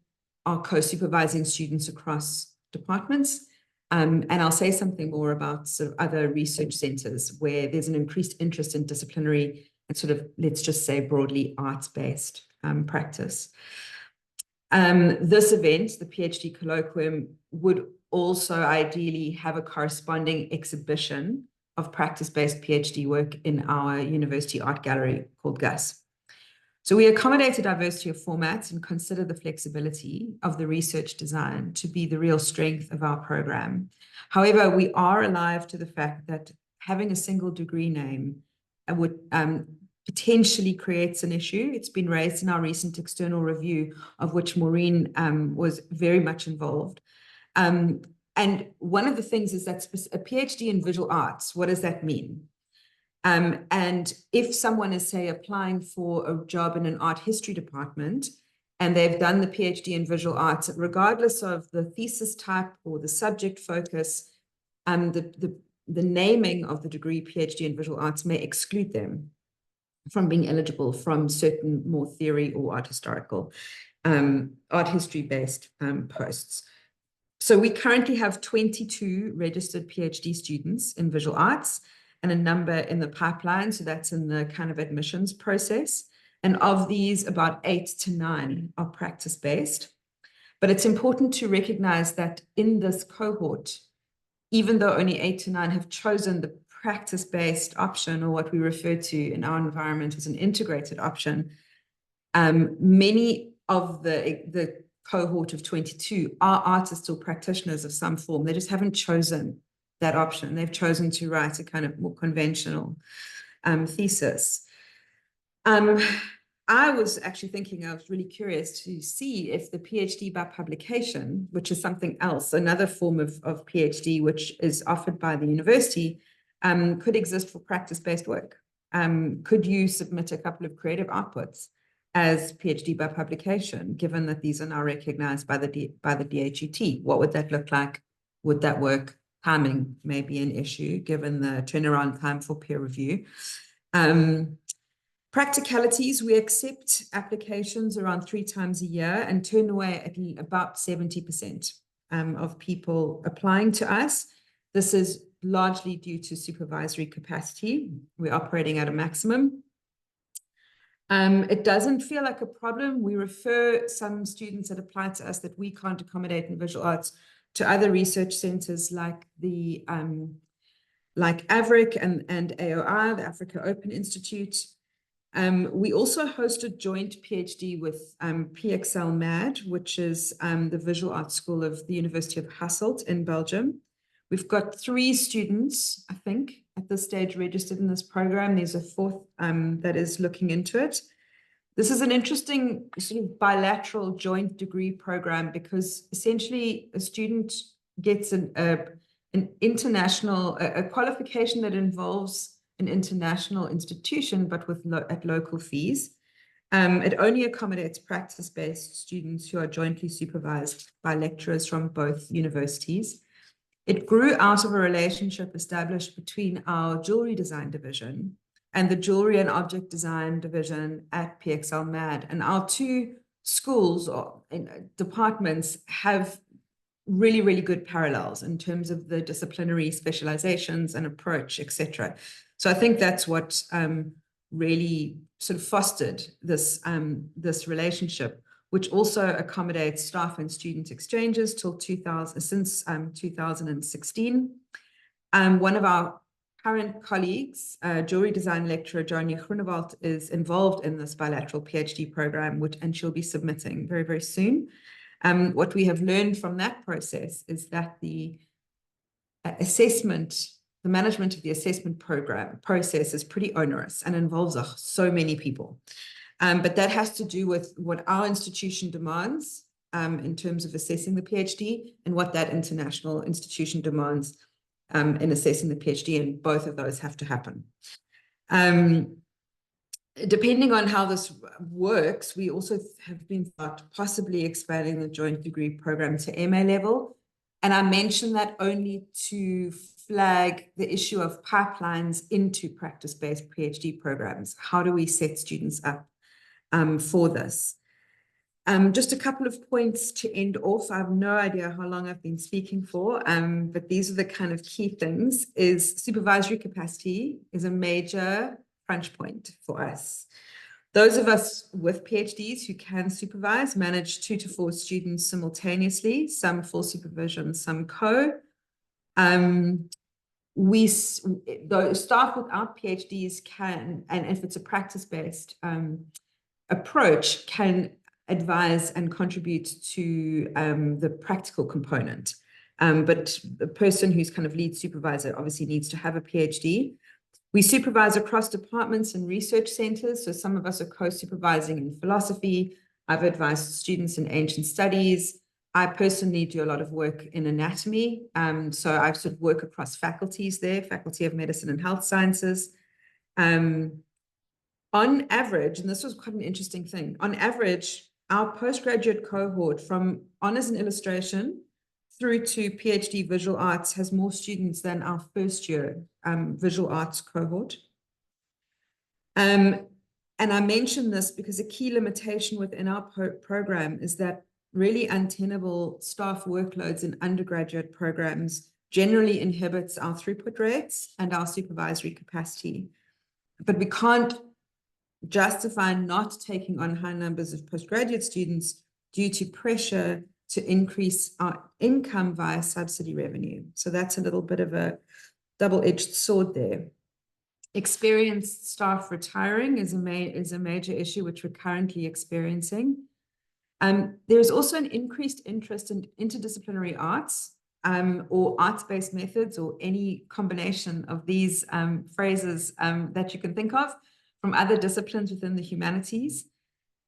are co-supervising students across departments. And I'll say something more about sort of other research centers where there's an increased interest in disciplinary and sort of, let's just say broadly, arts-based practice. This event, the PhD colloquium, would also ideally have a corresponding exhibition of practice-based PhD work in our university art gallery called GUS. So we accommodate a diversity of formats and consider the flexibility of the research design to be the real strength of our program. However, we are alive to the fact that having a single degree name would potentially creates an issue. It's been raised in our recent external review, of which Maureen was very much involved. And one of the things is that a PhD in visual arts, what does that mean? And if someone is, say, applying for a job in an art history department, and they've done the PhD in visual arts, regardless of the thesis type or the subject focus, the naming of the degree PhD in visual arts may exclude them from being eligible from certain more theory or art historical, art history-based posts. So we currently have 22 registered PhD students in visual arts, and a number in the pipeline, so that's in the kind of admissions process. And of these, about 8 to 9 are practice-based. But it's important to recognize that in this cohort, even though only 8 to 9 have chosen the practice-based option, or what we refer to in our environment as an integrated option, many of the cohort of 22 are artists or practitioners of some form. They just haven't chosen that option. They've chosen to write a kind of more conventional thesis. I was actually thinking, I was really curious to see if the PhD by publication, which is something else, another form of PhD, which is offered by the university, could exist for practice-based work. Could you submit a couple of creative outputs as PhD by publication, given that these are now recognized by the DHET? What would that look like? Would that work? Timing may be an issue, given the turnaround time for peer review. Practicalities, we accept applications around 3 times a year and turn away at about 70% of people applying to us. This is largely due to supervisory capacity. We're operating at a maximum. It doesn't feel like a problem. We refer some students that apply to us that we can't accommodate in visual arts to other research centers like AVRIC and AOI, the Africa Open Institute. We also hosted joint PhD with PXL MAD, which is the Visual Arts School of the University of Hasselt in Belgium. We've got 3 students, I think, at this stage registered in this program. There's a 4th that is looking into it. This is an interesting sort of bilateral joint degree program because essentially a student gets an international, a qualification that involves an international institution, but with at local fees. It only accommodates practice-based students who are jointly supervised by lecturers from both universities. It grew out of a relationship established between our jewelry design division and the jewelry and object design division at PXL MAD. And our 2 schools or departments have really, really good parallels in terms of the disciplinary specializations and approach, etc. So I think that's what really sort of fostered this, this relationship, which also accommodates staff and student exchanges since 2016. One of our current colleagues, jewelry design lecturer Joanie Groenewald, is involved in this bilateral PhD program, and she'll be submitting very, very soon. What we have learned from that process is that the management of the assessment process is pretty onerous and involves so many people. But that has to do with what our institution demands in terms of assessing the PhD and what that international institution demands in assessing the PhD, and both of those have to happen. Depending on how this works, we also have been thought possibly expanding the joint degree program to MA level. And I mention that only to flag the issue of pipelines into practice-based PhD programs. How do we set students up for this? Just a couple of points to end off. I have no idea how long I've been speaking for, but these are the kind of key things. Supervisory capacity is a major crunch point for us. Those of us with PhDs who can supervise manage 2 to 4 students simultaneously, some full supervision, some co. Those staff without PhDs can, and if it's a practice-based approach, can advise and contribute to the practical component. But the person who's kind of lead supervisor obviously needs to have a PhD. We supervise across departments and research centers. So some of us are co-supervising in philosophy. I've advised students in ancient studies. I personally do a lot of work in anatomy. So I sort of work across faculties there, Faculty of Medicine and Health Sciences. On average, and this was quite an interesting thing, on average, our postgraduate cohort from honors and illustration through to PhD visual arts has more students than our first year visual arts cohort. And I mention this because a key limitation within our program is that really untenable staff workloads in undergraduate programs generally inhibits our throughput rates and our supervisory capacity. But we can't justify not taking on high numbers of postgraduate students due to pressure to increase our income via subsidy revenue. So that's a little bit of a double-edged sword there. Experienced staff retiring is a major issue which we're currently experiencing. There's also an increased interest in interdisciplinary arts or arts-based methods, or any combination of these phrases that you can think of from other disciplines within the humanities.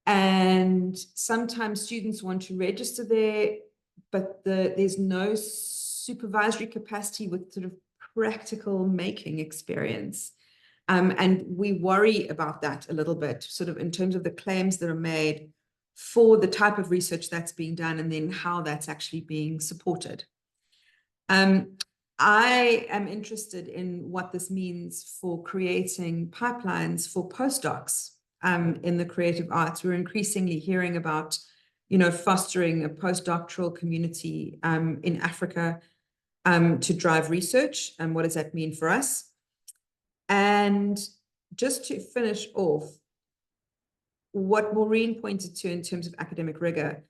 And sometimes students want to register there, but there's no supervisory capacity with sort of practical making experience. And we worry about that a little bit, sort of in terms of the claims that are made for the type of research that's being done and then how that's actually being supported. I am interested in what this means for creating pipelines for postdocs in the creative arts. We're increasingly hearing about, fostering a postdoctoral community in Africa to drive research. And what does that mean for us? And just to finish off, what Maureen pointed to in terms of academic rigor,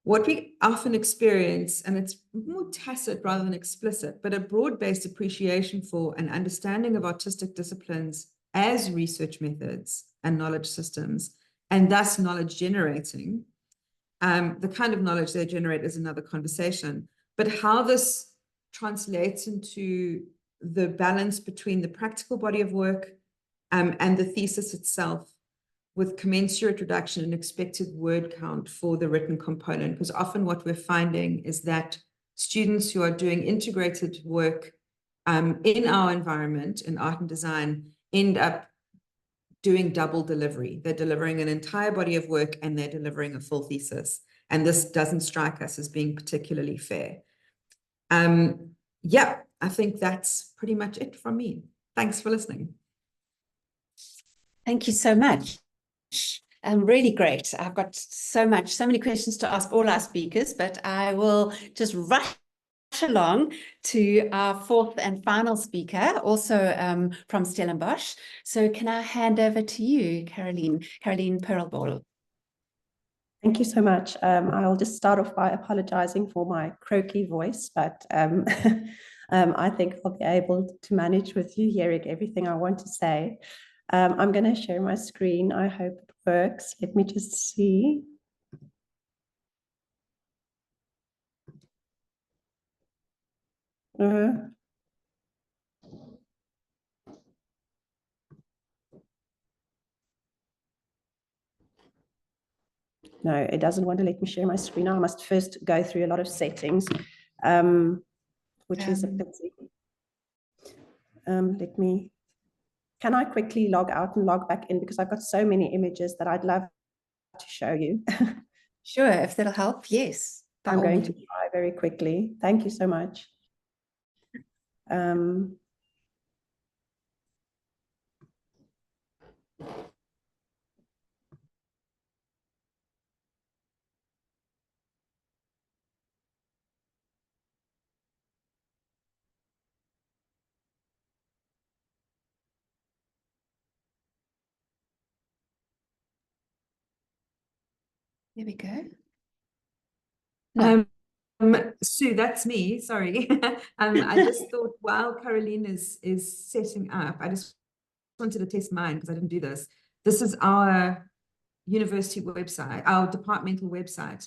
what we often experience, and it's more tacit rather than explicit, but a broad-based appreciation for and understanding of artistic disciplines as research methods and knowledge systems, and thus knowledge generating. The kind of knowledge they generate is another conversation, but how this translates into the balance between the practical body of work and the thesis itself, with commensurate reduction in expected word count for the written component. Because often what we're finding is that students who are doing integrated work in our environment, in art and design, end up doing double delivery. They're delivering an entire body of work and they're delivering a full thesis. And this doesn't strike us as being particularly fair. Yeah, I think that's pretty much it from me. Thanks for listening. Thank you so much. Really great. I've got so many questions to ask all our speakers, but I will just rush along to our fourth and final speaker, also from Stellenbosch. So can I hand over to you, Caroline Pearlball? Thank you so much. I'll just start off by apologizing for my croaky voice, but I think I'll be able to manage with you hearing everything I want to say. I'm going to share my screen. I hope it works. Let me just see. No, it doesn't want to let me share my screen. I must first go through a lot of settings, which is a pity. Can I quickly log out and log back in, because I've got so many images that I'd love to show you. Sure, if that'll help, yes. I'm going to try very quickly. Thank you so much. There we go. No. Sue, that's me. Sorry. I just thought while Caroline is setting up, I just wanted to test mine because I didn't do this. This is our university website, our departmental website.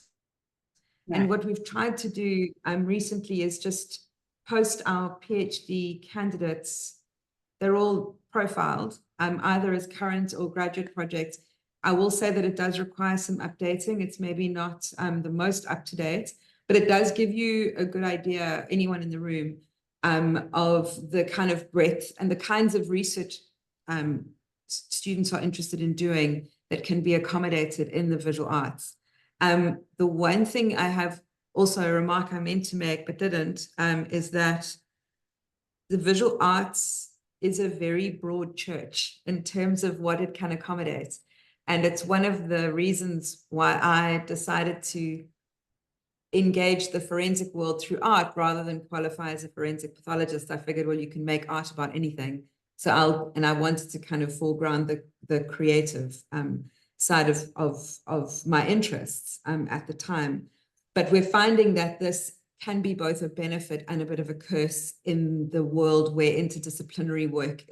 Right. And what we've tried to do recently is just post our PhD candidates. They're all profiled, either as current or graduate projects. I will say that it does require some updating. It's maybe not the most up-to-date, but it does give you a good idea, anyone in the room, of the kind of breadth and the kinds of research students are interested in doing that can be accommodated in the visual arts. The one thing I have also a remark I meant to make but didn't is that the visual arts is a very broad church in terms of what it can accommodate. And it's one of the reasons why I decided to engage the forensic world through art rather than qualify as a forensic pathologist. I figured, well, you can make art about anything. So I wanted to kind of foreground the creative side of my interests at the time. But we're finding that this can be both a benefit and a bit of a curse in the world where interdisciplinary work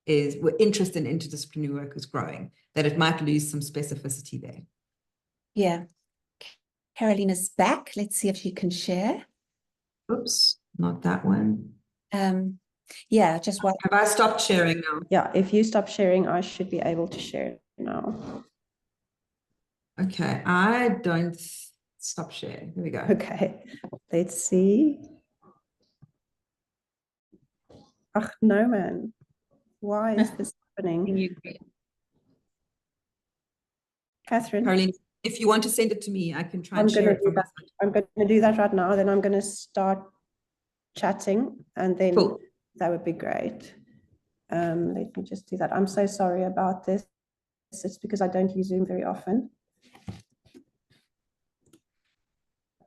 where interest in interdisciplinary work is growing, that it might lose some specificity there. Yeah. Caroline is back. Let's see if she can share. Oops, not that one. Yeah, just what. Have I stopped sharing now? Yeah, if you stop sharing, I should be able to share now. Okay, I don't stop sharing. Here we go. Okay, let's see. Ach, no, man. Why is this happening? Catherine? Caroline, if you want to send it to me, I can try and share it from that. I'm going to do that right now. Then I'm going to start chatting, and then cool. That would be great. Let me just do that. I'm so sorry about this. It's because I don't use Zoom very often.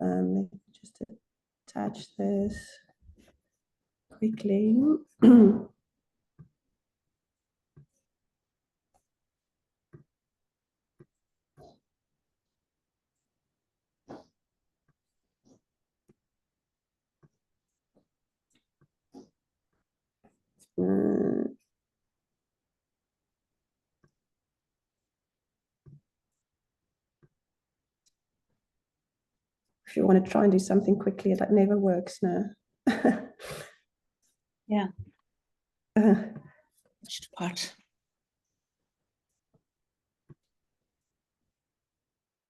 Let me just attach this quickly. you want to try and do something quickly, it like never works now. Yeah. Which part?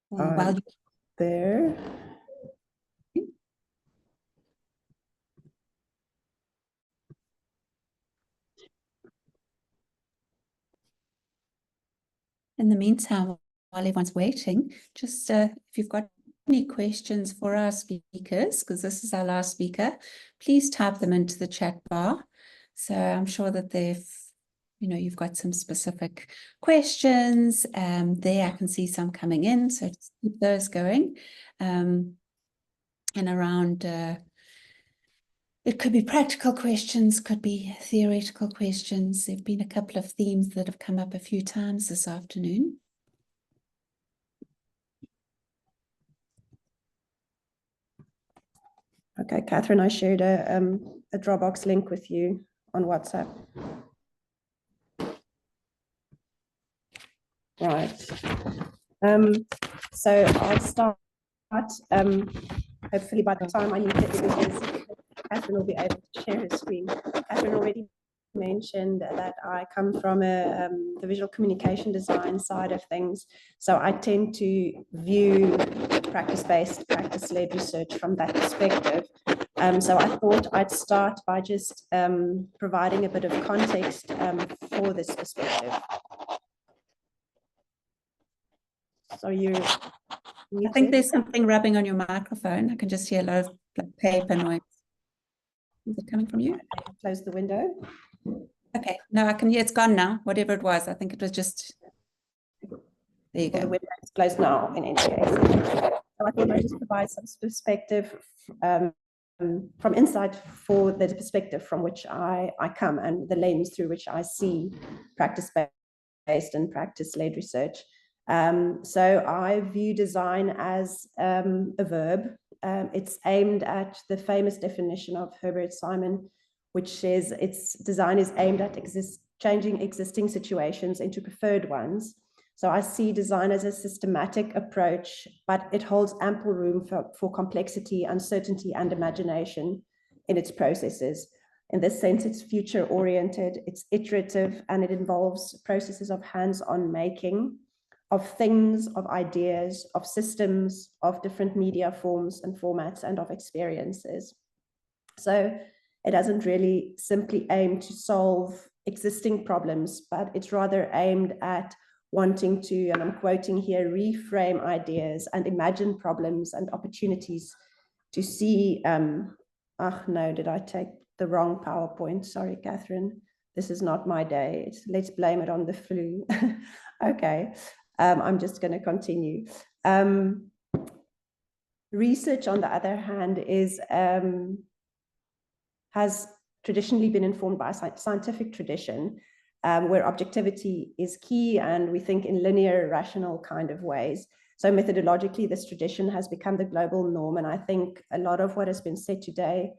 Well, there. In the meantime, while everyone's waiting, just if you've got any questions for our speakers, because this is our last speaker, please type them into the chat bar. So I'm sure that you've got some specific questions. There I can see some coming in, so just keep those going. And around, it could be practical questions, could be theoretical questions. There have been a couple of themes that have come up a few times this afternoon. Okay, Catherine, I shared a Dropbox link with you on WhatsApp. Right. So I'll start. Hopefully by the time I need to, Catherine will be able to share her screen. Catherine already mentioned that I come from the visual communication design side of things. So I tend to view practice-based, practice-led research from that perspective. So I thought I'd start by just providing a bit of context for this perspective. So I think there's something rubbing on your microphone. I can just hear a lot of paper noise. Is it coming from you? Close the window. Okay, no, I can hear it's gone now, whatever it was. I think it was just, there you go. The window is closed now in any case. So I thought I'd just provide some perspective from inside for the perspective from which I come and the lens through which I see practice-based and practice-led research. So I view design as a verb. It's aimed at the famous definition of Herbert Simon, which says design is aimed at changing existing situations into preferred ones. So I see design as a systematic approach, but it holds ample room for complexity, uncertainty, and imagination in its processes. In this sense, it's future-oriented, it's iterative, and it involves processes of hands-on making, of things, of ideas, of systems, of different media forms and formats, and of experiences. So it doesn't really simply aim to solve existing problems, but it's rather aimed at wanting to, and I'm quoting here, reframe ideas and imagine problems and opportunities to see, no, did I take the wrong PowerPoint? Sorry, Catherine, this is not my day. Let's blame it on the flu. Okay. I'm just going to continue. Research, on the other hand, has traditionally been informed by a scientific tradition, where objectivity is key, and we think in linear, rational kind of ways. So methodologically, this tradition has become the global norm, and I think a lot of what has been said today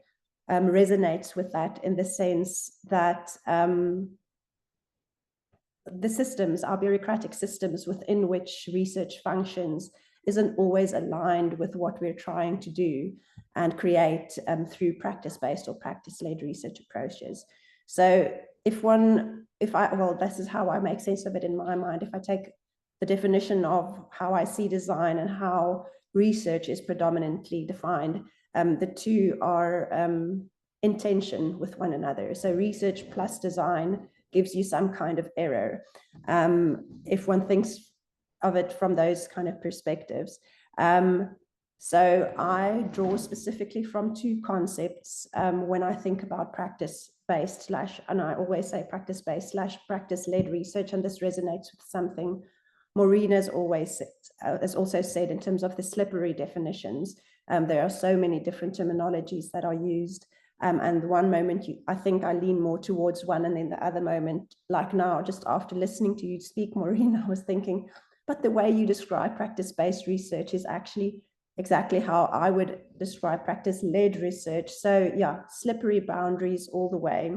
resonates with that, in the sense that the systems, our bureaucratic systems within which research functions, isn't always aligned with what we're trying to do and create through practice-based or practice-led research approaches. So this is how I make sense of it in my mind. If I take the definition of how I see design and how research is predominantly defined, the two are in tension with one another. So research plus design gives you some kind of error, if one thinks of it from those kind of perspectives. So I draw specifically from two concepts when I think about practice-based and I always say practice-based / practice-led research, and this resonates with something Maureen has also said in terms of the slippery definitions. There are so many different terminologies that are used. And one moment I think I lean more towards one, and then the other moment, like now, just after listening to you speak, Maureen, I was thinking, but the way you describe practice-based research is actually exactly how I would describe practice-led research. So yeah, slippery boundaries all the way.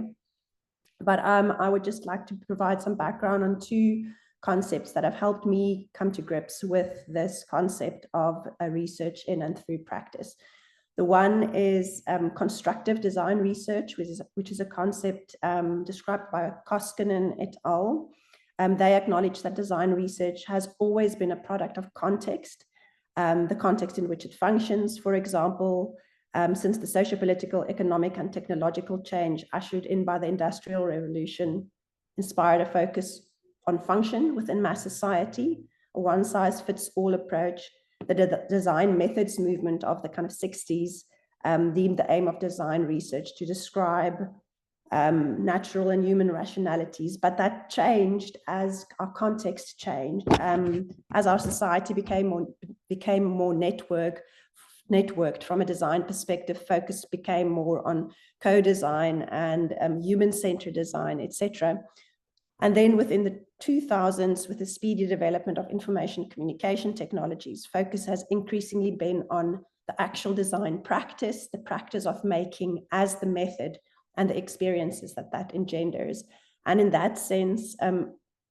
But I would just like to provide some background on two concepts that have helped me come to grips with this concept of research in and through practice. The one is constructive design research, which is a concept described by Koskinen et al. They acknowledge that design research has always been a product of context, the context in which it functions. For example, since the socio-political, economic, and technological change ushered in by the Industrial Revolution inspired a focus on function within mass society, a one-size-fits-all approach. The design methods movement of the kind of 60s deemed the aim of design research to describe natural and human rationalities, but that changed as our context changed, as our society became more networked from a design perspective. Focus became more on co-design and human-centered design, etc. And then within the 2000s, with the speedy development of information communication technologies, focus has increasingly been on the actual design practice, the practice of making as the method, and the experiences that engenders. And in that sense,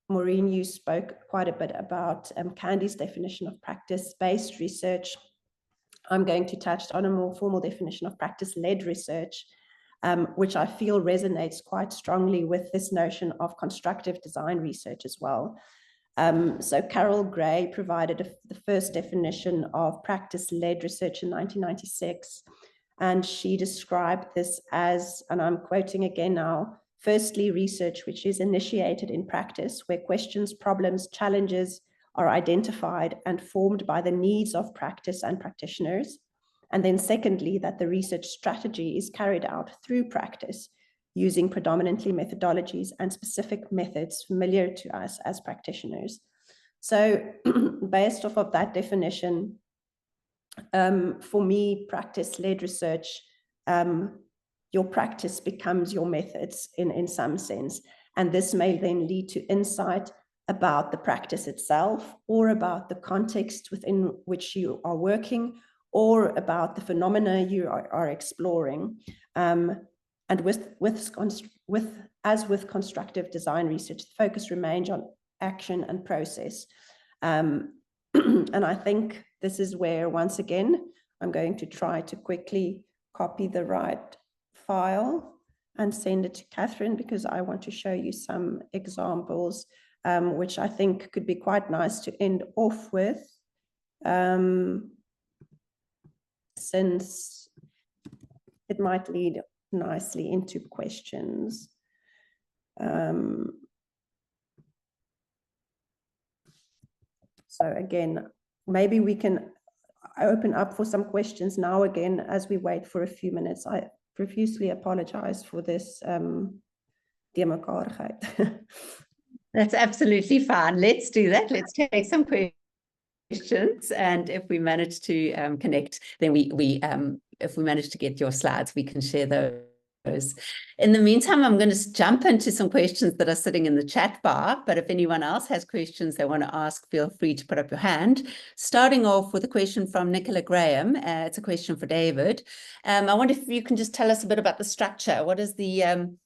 Maureen, you spoke quite a bit about Candy's definition of practice-based research. I'm going to touch on a more formal definition of practice-led research, which I feel resonates quite strongly with this notion of constructive design research as well. So Carol Gray provided the first definition of practice-led research in 1996. And she described this as, and I'm quoting again now, firstly, research which is initiated in practice, where questions, problems, challenges are identified and formed by the needs of practice and practitioners. And then secondly, that the research strategy is carried out through practice, using predominantly methodologies and specific methods familiar to us as practitioners. So based off of that definition, for me, practice-led research, your practice becomes your methods in some sense. And this may then lead to insight about the practice itself, or about the context within which you are working, or about the phenomena you are exploring. And as with constructive design research, the focus remains on action and process. And I think this is where, once again, I'm going to try to quickly copy the right file and send it to Catherine, because I want to show you some examples, which I think could be quite nice to end off with, since it might lead nicely into questions. So again, maybe we can open up for some questions now again as we wait for a few minutes. I profusely apologize for this deurmekaarigheid. That's absolutely fine. Let's do that. Let's take some questions, and if we manage to connect, then if we manage to get your slides, we can share those. In the meantime, I'm going to jump into some questions that are sitting in the chat bar, but if anyone else has questions they want to ask, feel free to put up your hand. Starting off with a question from Nicola Graham. It's a question for David. I wonder if you can just tell us a bit about the structure. What is the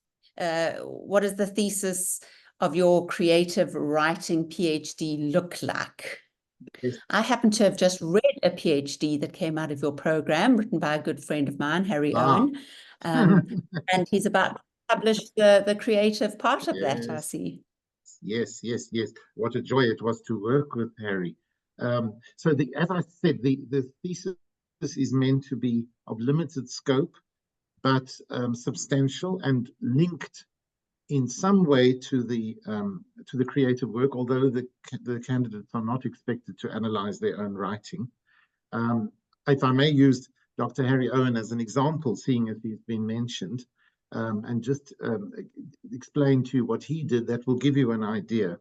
thesis of your creative writing PhD look like? Yes. I happen to have just read a PhD that came out of your program, written by a good friend of mine, Harry Owen, and he's about to publish the creative part of that, I see. Yes. What a joy it was to work with Harry. So as I said, the thesis is meant to be of limited scope, but substantial and linked in some way to the creative work, although the candidates are not expected to analyze their own writing. If I may use Dr. Harry Owen as an example, seeing as he's been mentioned, and just explain to you what he did, that will give you an idea.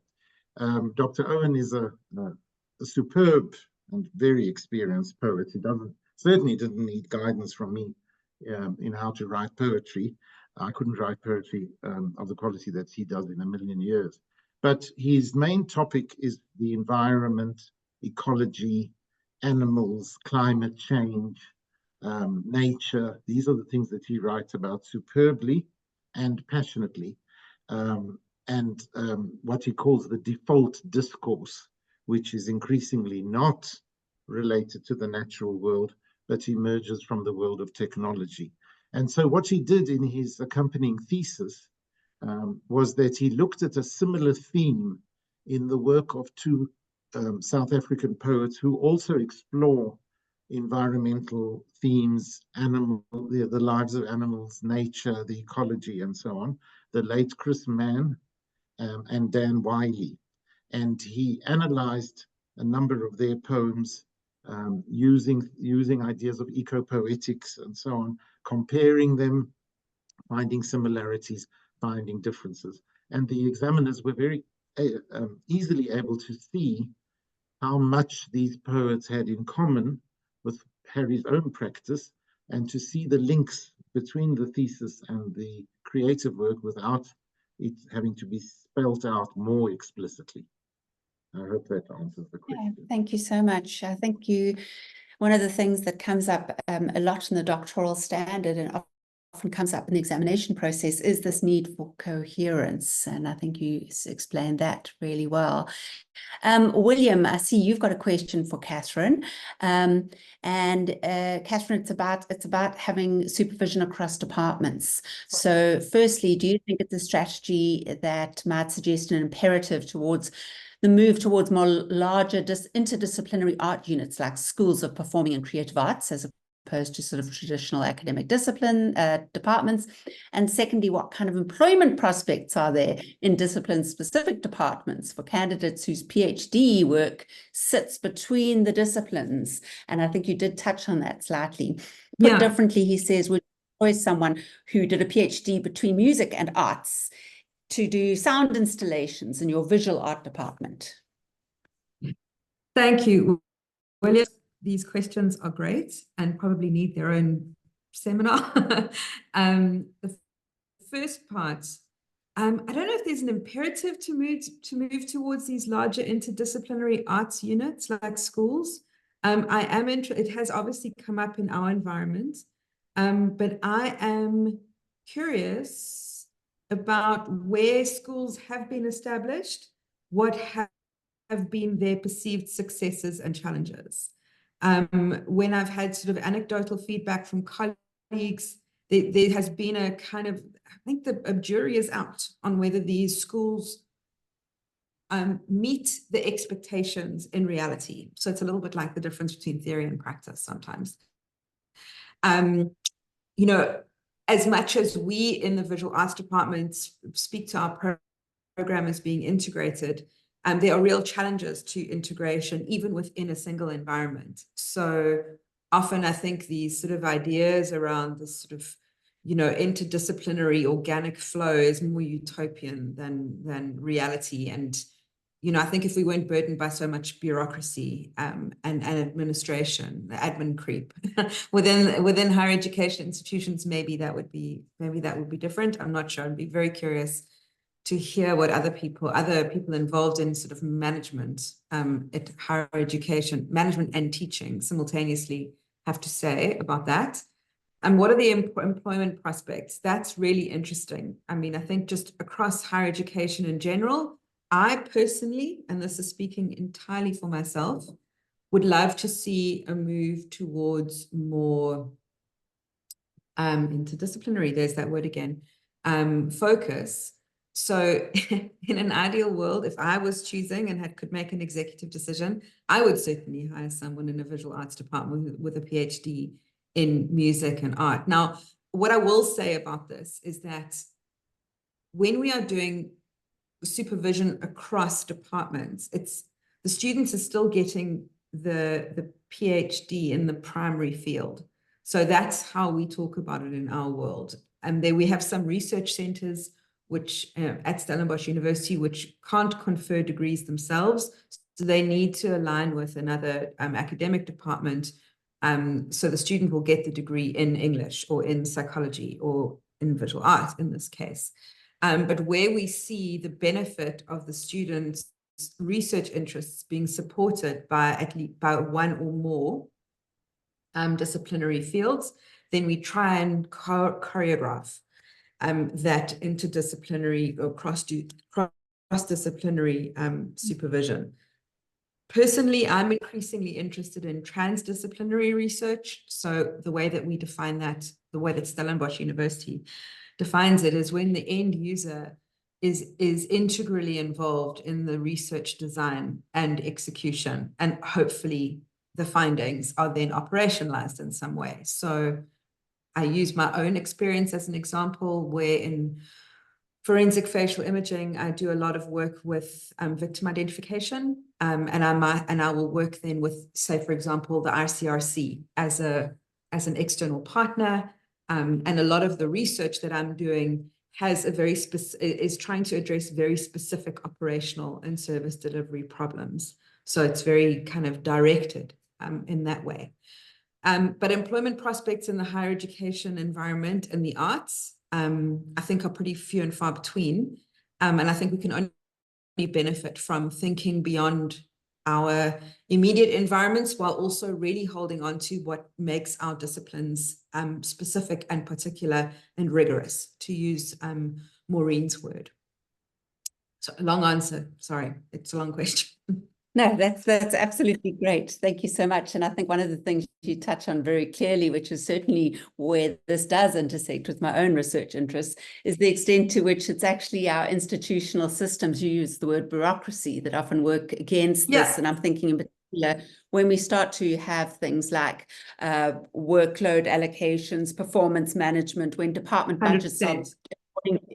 Dr. Owen is a superb and very experienced poet. He certainly didn't need guidance from me in how to write poetry. I couldn't write poetry of the quality that he does in a million years. But his main topic is the environment, ecology, animals, climate change, nature. These are the things that he writes about superbly and passionately. and what he calls the default discourse, which is increasingly not related to the natural world, but emerges from the world of technology. And so what he did in his accompanying thesis was that he looked at a similar theme in the work of two South African poets who also explore environmental themes, the lives of animals, nature, the ecology, and so on, the late Chris Mann and Dan Wiley. And he analyzed a number of their poems using ideas of eco-poetics and so on, comparing them, finding similarities, finding differences. And the examiners were very easily able to see how much these poets had in common with Harry's own practice, and to see the links between the thesis and the creative work without it having to be spelled out more explicitly. I hope that answers the question. Yeah, thank you so much. I think one of the things that comes up a lot in the doctoral standard and often comes up in the examination process is this need for coherence. And I think you explained that really well. William, I see you've got a question for Catherine. Catherine, it's about having supervision across departments. So firstly, do you think it's a strategy that might suggest an imperative towards the move towards more larger interdisciplinary art units like schools of performing and creative arts as opposed to sort of traditional academic discipline departments? And secondly, what kind of employment prospects are there in discipline-specific departments for candidates whose PhD work sits between the disciplines? And I think you did touch on that slightly. Put differently, he says, would you employ someone who did a PhD between music and arts to do sound installations in your visual art department? Thank you, William. These questions are great and probably need their own seminar. The first part, I don't know if there's an imperative to move towards these larger interdisciplinary arts units like schools. I am interested. It has obviously come up in our environment, but I am curious about where schools have been established, what have been their perceived successes and challenges. When I've had sort of anecdotal feedback from colleagues, there has been a kind of, I think the jury is out on whether these schools meet the expectations in reality. So it's a little bit like the difference between theory and practice sometimes. You know, as much as we in the visual arts department speak to our program as being integrated, there are real challenges to integration, even within a single environment. So often I think these sort of ideas around this sort of, you know, interdisciplinary organic flow is more utopian than reality. And, you know, I think if we weren't burdened by so much bureaucracy and administration, the admin creep within higher education institutions, maybe that would be different. I'm not sure. I'd be very curious to hear what other people involved in sort of management at higher education, management and teaching simultaneously have to say about that. And what are the employment prospects? That's really interesting. I mean, I think just across higher education in general, I personally, and this is speaking entirely for myself, would love to see a move towards more interdisciplinary, there's that word again, focus. So in an ideal world, if I was choosing and could make an executive decision, I would certainly hire someone in a visual arts department with a PhD in music and art. Now, what I will say about this is that when we are doing supervision across departments, the students are still getting the PhD in the primary field. So that's how we talk about it in our world. And there we have some research centers which at Stellenbosch University, which can't confer degrees themselves. So they need to align with another academic department. So the student will get the degree in English or in psychology or in visual art in this case. But where we see the benefit of the students' research interests being supported by one or more disciplinary fields, then we try and choreograph. that interdisciplinary or cross-disciplinary supervision. Personally, I'm increasingly interested in transdisciplinary research. So the way that we define that, the way that Stellenbosch University defines it, is when the end user is integrally involved in the research design and execution, and hopefully the findings are then operationalized in some way. So I use my own experience as an example, where in forensic facial imaging, I do a lot of work with victim identification, and I will work then with, say, for example, the ICRC as an external partner, and a lot of the research that I'm doing has a very is trying to address very specific operational and service delivery problems. So it's very kind of directed in that way. But employment prospects in the higher education environment and the arts, I think, are pretty few and far between. And I think we can only benefit from thinking beyond our immediate environments, while also really holding on to what makes our disciplines specific and particular and rigorous, to use Maureen's word. So, long answer, sorry, it's a long question. No, that's absolutely great. Thank you so much. And I think one of the things you touch on very clearly, which is certainly where this does intersect with my own research interests, is the extent to which it's actually our institutional systems, you use the word bureaucracy, that often work against this. And I'm thinking in particular, when we start to have things like workload allocations, performance management, when department budgets are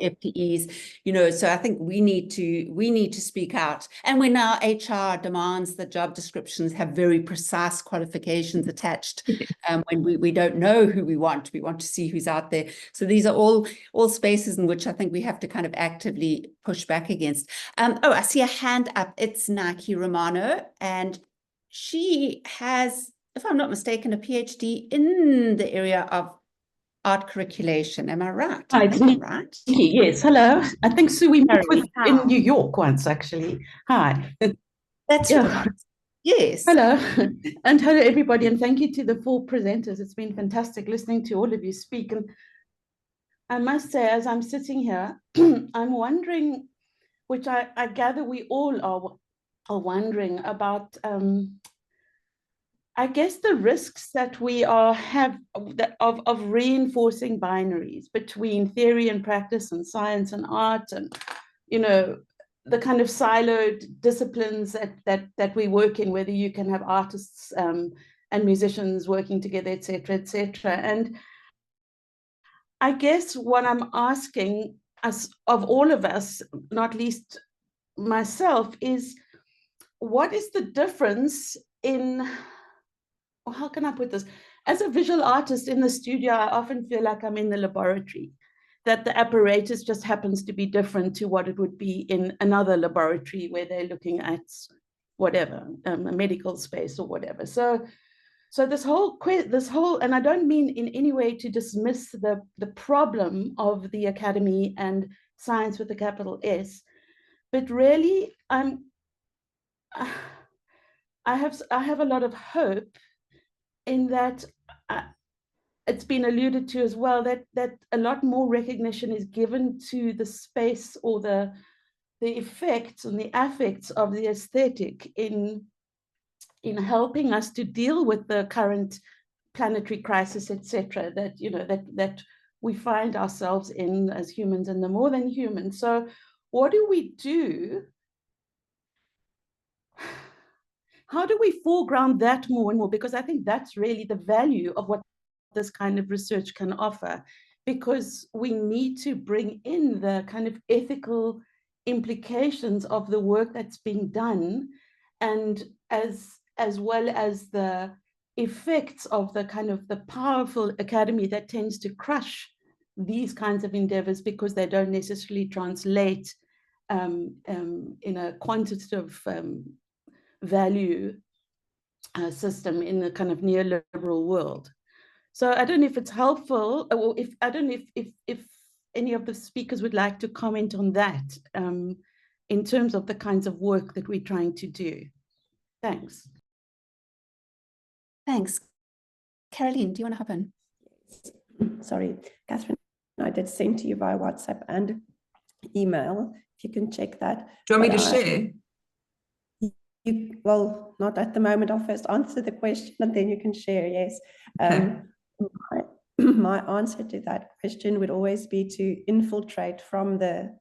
FTEs, you know, so I think we need to speak out. And when our HR demands that job descriptions have very precise qualifications attached, when we don't know who we want to see who's out there. So these are all spaces in which I think we have to kind of actively push back against. Oh, I see a hand up. It's Nike Romano, and she has, if I'm not mistaken, a PhD in the area of art curriculation. Am I right? Hi, it's Nikki. Right? Yes, hello. I think Sue, we met in New York once, actually. Hi. That's right. Yes. Hello. And hello, everybody. And thank you to the 4 presenters. It's been fantastic listening to all of you speak. And I must say, as I'm sitting here, I'm wondering, which I gather we all are wondering about, I guess, the risks that we have of reinforcing binaries between theory and practice and science and art, and, you know, the kind of siloed disciplines that we work in, whether you can have artists and musicians working together, et cetera, and I guess what I'm asking us, of all of us, not least myself, is what is the difference in, or how can I put this? As a visual artist in the studio, I often feel like I'm in the laboratory, that the apparatus just happens to be different to what it would be in another laboratory where they're looking at whatever, a medical space or whatever. So this whole, and I don't mean in any way to dismiss the problem of the academy and science with a capital S, but really I have a lot of hope in that. It's been alluded to as well that a lot more recognition is given to the space or the effects and the affects of the aesthetic in helping us to deal with the current planetary crisis, etc. That, you know, that we find ourselves in as humans and the more than human. So what do we do? How do we foreground that more and more? Because I think that's really the value of what this kind of research can offer, because we need to bring in the kind of ethical implications of the work that's being done, and as well as the effects of the kind of the powerful academy that tends to crush these kinds of endeavors because they don't necessarily translate in a quantitative value system in a kind of neoliberal world. So I don't know if it's helpful, or if I don't know if any of the speakers would like to comment on that in terms of the kinds of work that we're trying to do. Thanks. Thanks. Caroline, do you want to hop in? Sorry, Catherine. I did send to you via WhatsApp and email, if you can check that. Do you want me to share? Well, not at the moment. I'll first answer the question and then you can share, yes. Okay. My answer to that question would always be to infiltrate from the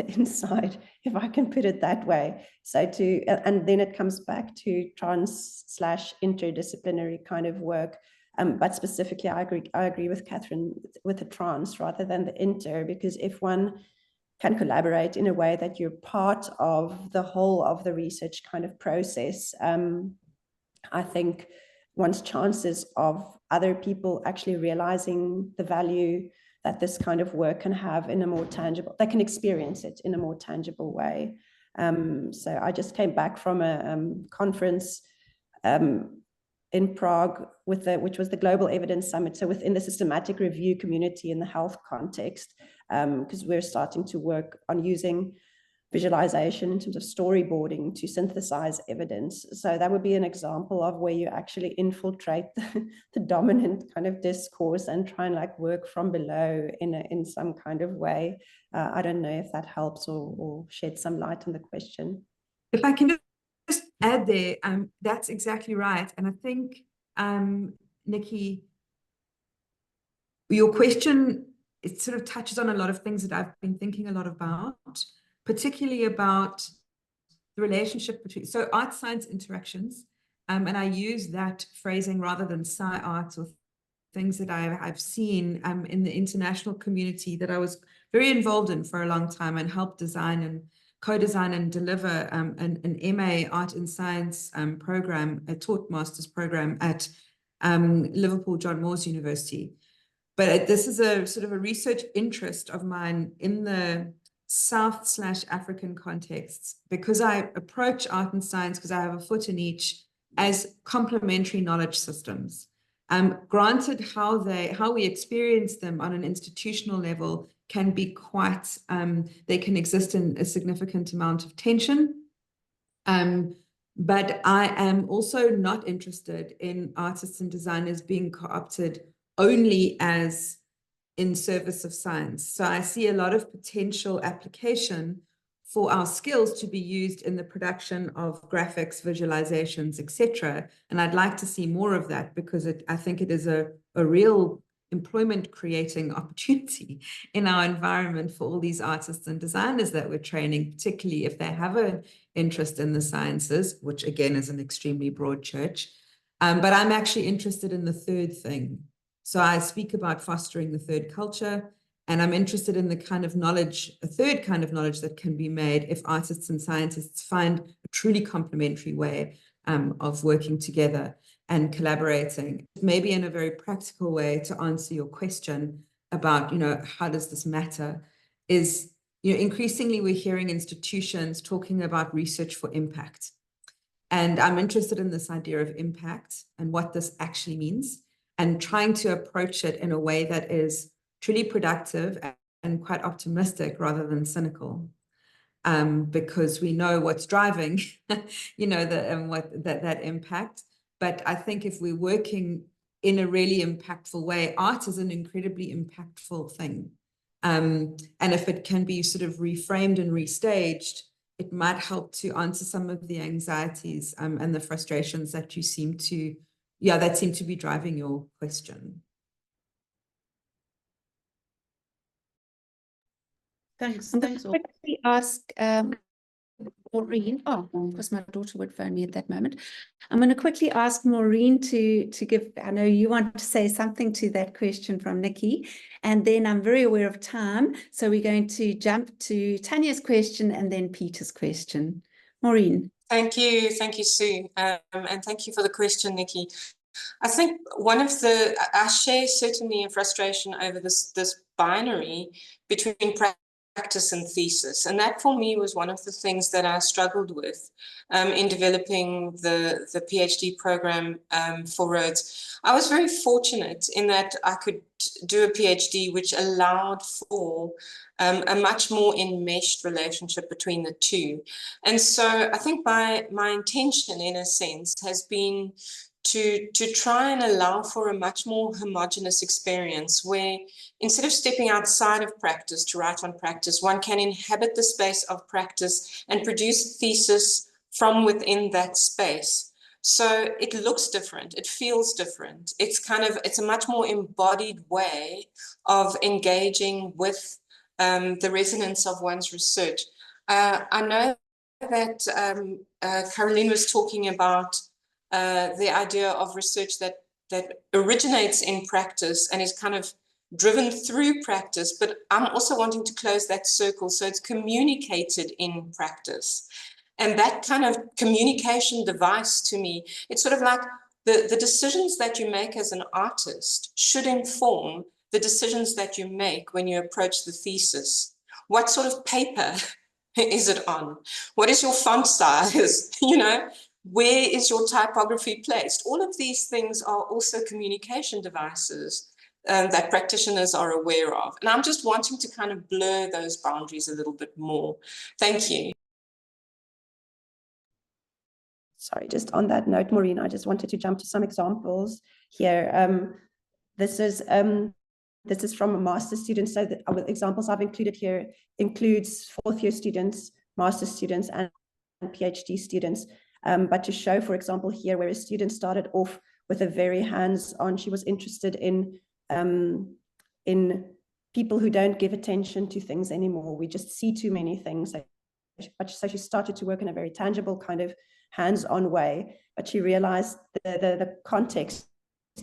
inside, if I can put it that way. So and then it comes back to trans/interdisciplinary kind of work. But specifically, I agree with Catherine with the trans rather than the inter, because if one can collaborate in a way that you're part of the whole of the research kind of process, I think one's chances of other people actually realizing the value that this kind of work can have in a more tangible, they can experience it in a more tangible way. So I just came back from a conference in Prague which was the Global Evidence Summit. So within the systematic review community in the health context, because we're starting to work on using visualization in terms of storyboarding to synthesize evidence. So that would be an example of where you actually infiltrate the dominant kind of discourse and try and like work from below in some kind of way. I don't know if that helps or shed some light on the question. If I can just add there, that's exactly right. And I think, Nikki, your question, it sort of touches on a lot of things that I've been thinking a lot about, particularly about the relationship between, so art-science interactions, and I use that phrasing rather than sci-art or things that I've seen in the international community that I was very involved in for a long time and helped design and co-design and deliver an MA Art and Science program, a taught master's program at Liverpool John Moores University. But this is a sort of a research interest of mine in the South/African contexts, because I approach art and science, because I have a foot in each, as complementary knowledge systems. Granted, how we experience them on an institutional level can be quite, they can exist in a significant amount of tension. But I am also not interested in artists and designers being co-opted only as in service of science. So I see a lot of potential application for our skills to be used in the production of graphics, visualizations, etc. And I'd like to see more of that, because I think it is a real employment creating opportunity in our environment for all these artists and designers that we're training, particularly if they have an interest in the sciences, which again is an extremely broad church. But I'm actually interested in the third thing. So I speak about fostering the third culture, and I'm interested in the kind of knowledge, a third kind of knowledge that can be made if artists and scientists find a truly complementary way of working together and collaborating. Maybe in a very practical way, to answer your question about, how does this matter, is, increasingly we're hearing institutions talking about research for impact. And I'm interested in this idea of impact and what this actually means, and trying to approach it in a way that is truly productive and quite optimistic rather than cynical, because we know what's driving, that impact. But I think if we're working in a really impactful way, art is an incredibly impactful thing. And if it can be sort of reframed and restaged, it might help to answer some of the anxieties and the frustrations that you seem to be driving your question. Thanks. I'm Thanks. going to quickly ask Maureen. Oh, of course, my daughter would phone me at that moment. I'm going to quickly ask Maureen to give, I know you want to say something to that question from Nikki, and then I'm very aware of time, so we're going to jump to Tanya's question and then Peter's question. Maureen. Thank you, Sue, and thank you for the question, Nikki. I think I share certainly a frustration over this binary between practice and thesis, and that for me was one of the things that I struggled with in developing the PhD program for Rhodes. I was very fortunate in that I could do a PhD which allowed for a much more enmeshed relationship between the two. And so I think my intention, in a sense, has been to try and allow for a much more homogeneous experience where instead of stepping outside of practice to write on practice, one can inhabit the space of practice and produce thesis from within that space. So it looks different, it feels different. It's a much more embodied way of engaging with the resonance of one's research. I know that Caroline was talking about the idea of research that originates in practice and is kind of driven through practice, but I'm also wanting to close that circle so it's communicated in practice. And that kind of communication device to me, it's sort of like the decisions that you make as an artist should inform the decisions that you make when you approach the thesis. What sort of paper is it on? What is your font size? You know, where is your typography placed? All of these things are also communication devices that practitioners are aware of. And I'm just wanting to kind of blur those boundaries a little bit more. Thank you. Sorry, just on that note, Maureen, I just wanted to jump to some examples here. This is from a master's student. So the examples I've included here includes fourth-year students, master's students, and PhD students. But to show, for example, here where a student started off with a very hands-on, she was interested in people who don't give attention to things anymore. We just see too many things. So she started to work in a very tangible kind of hands-on way, but she realized the context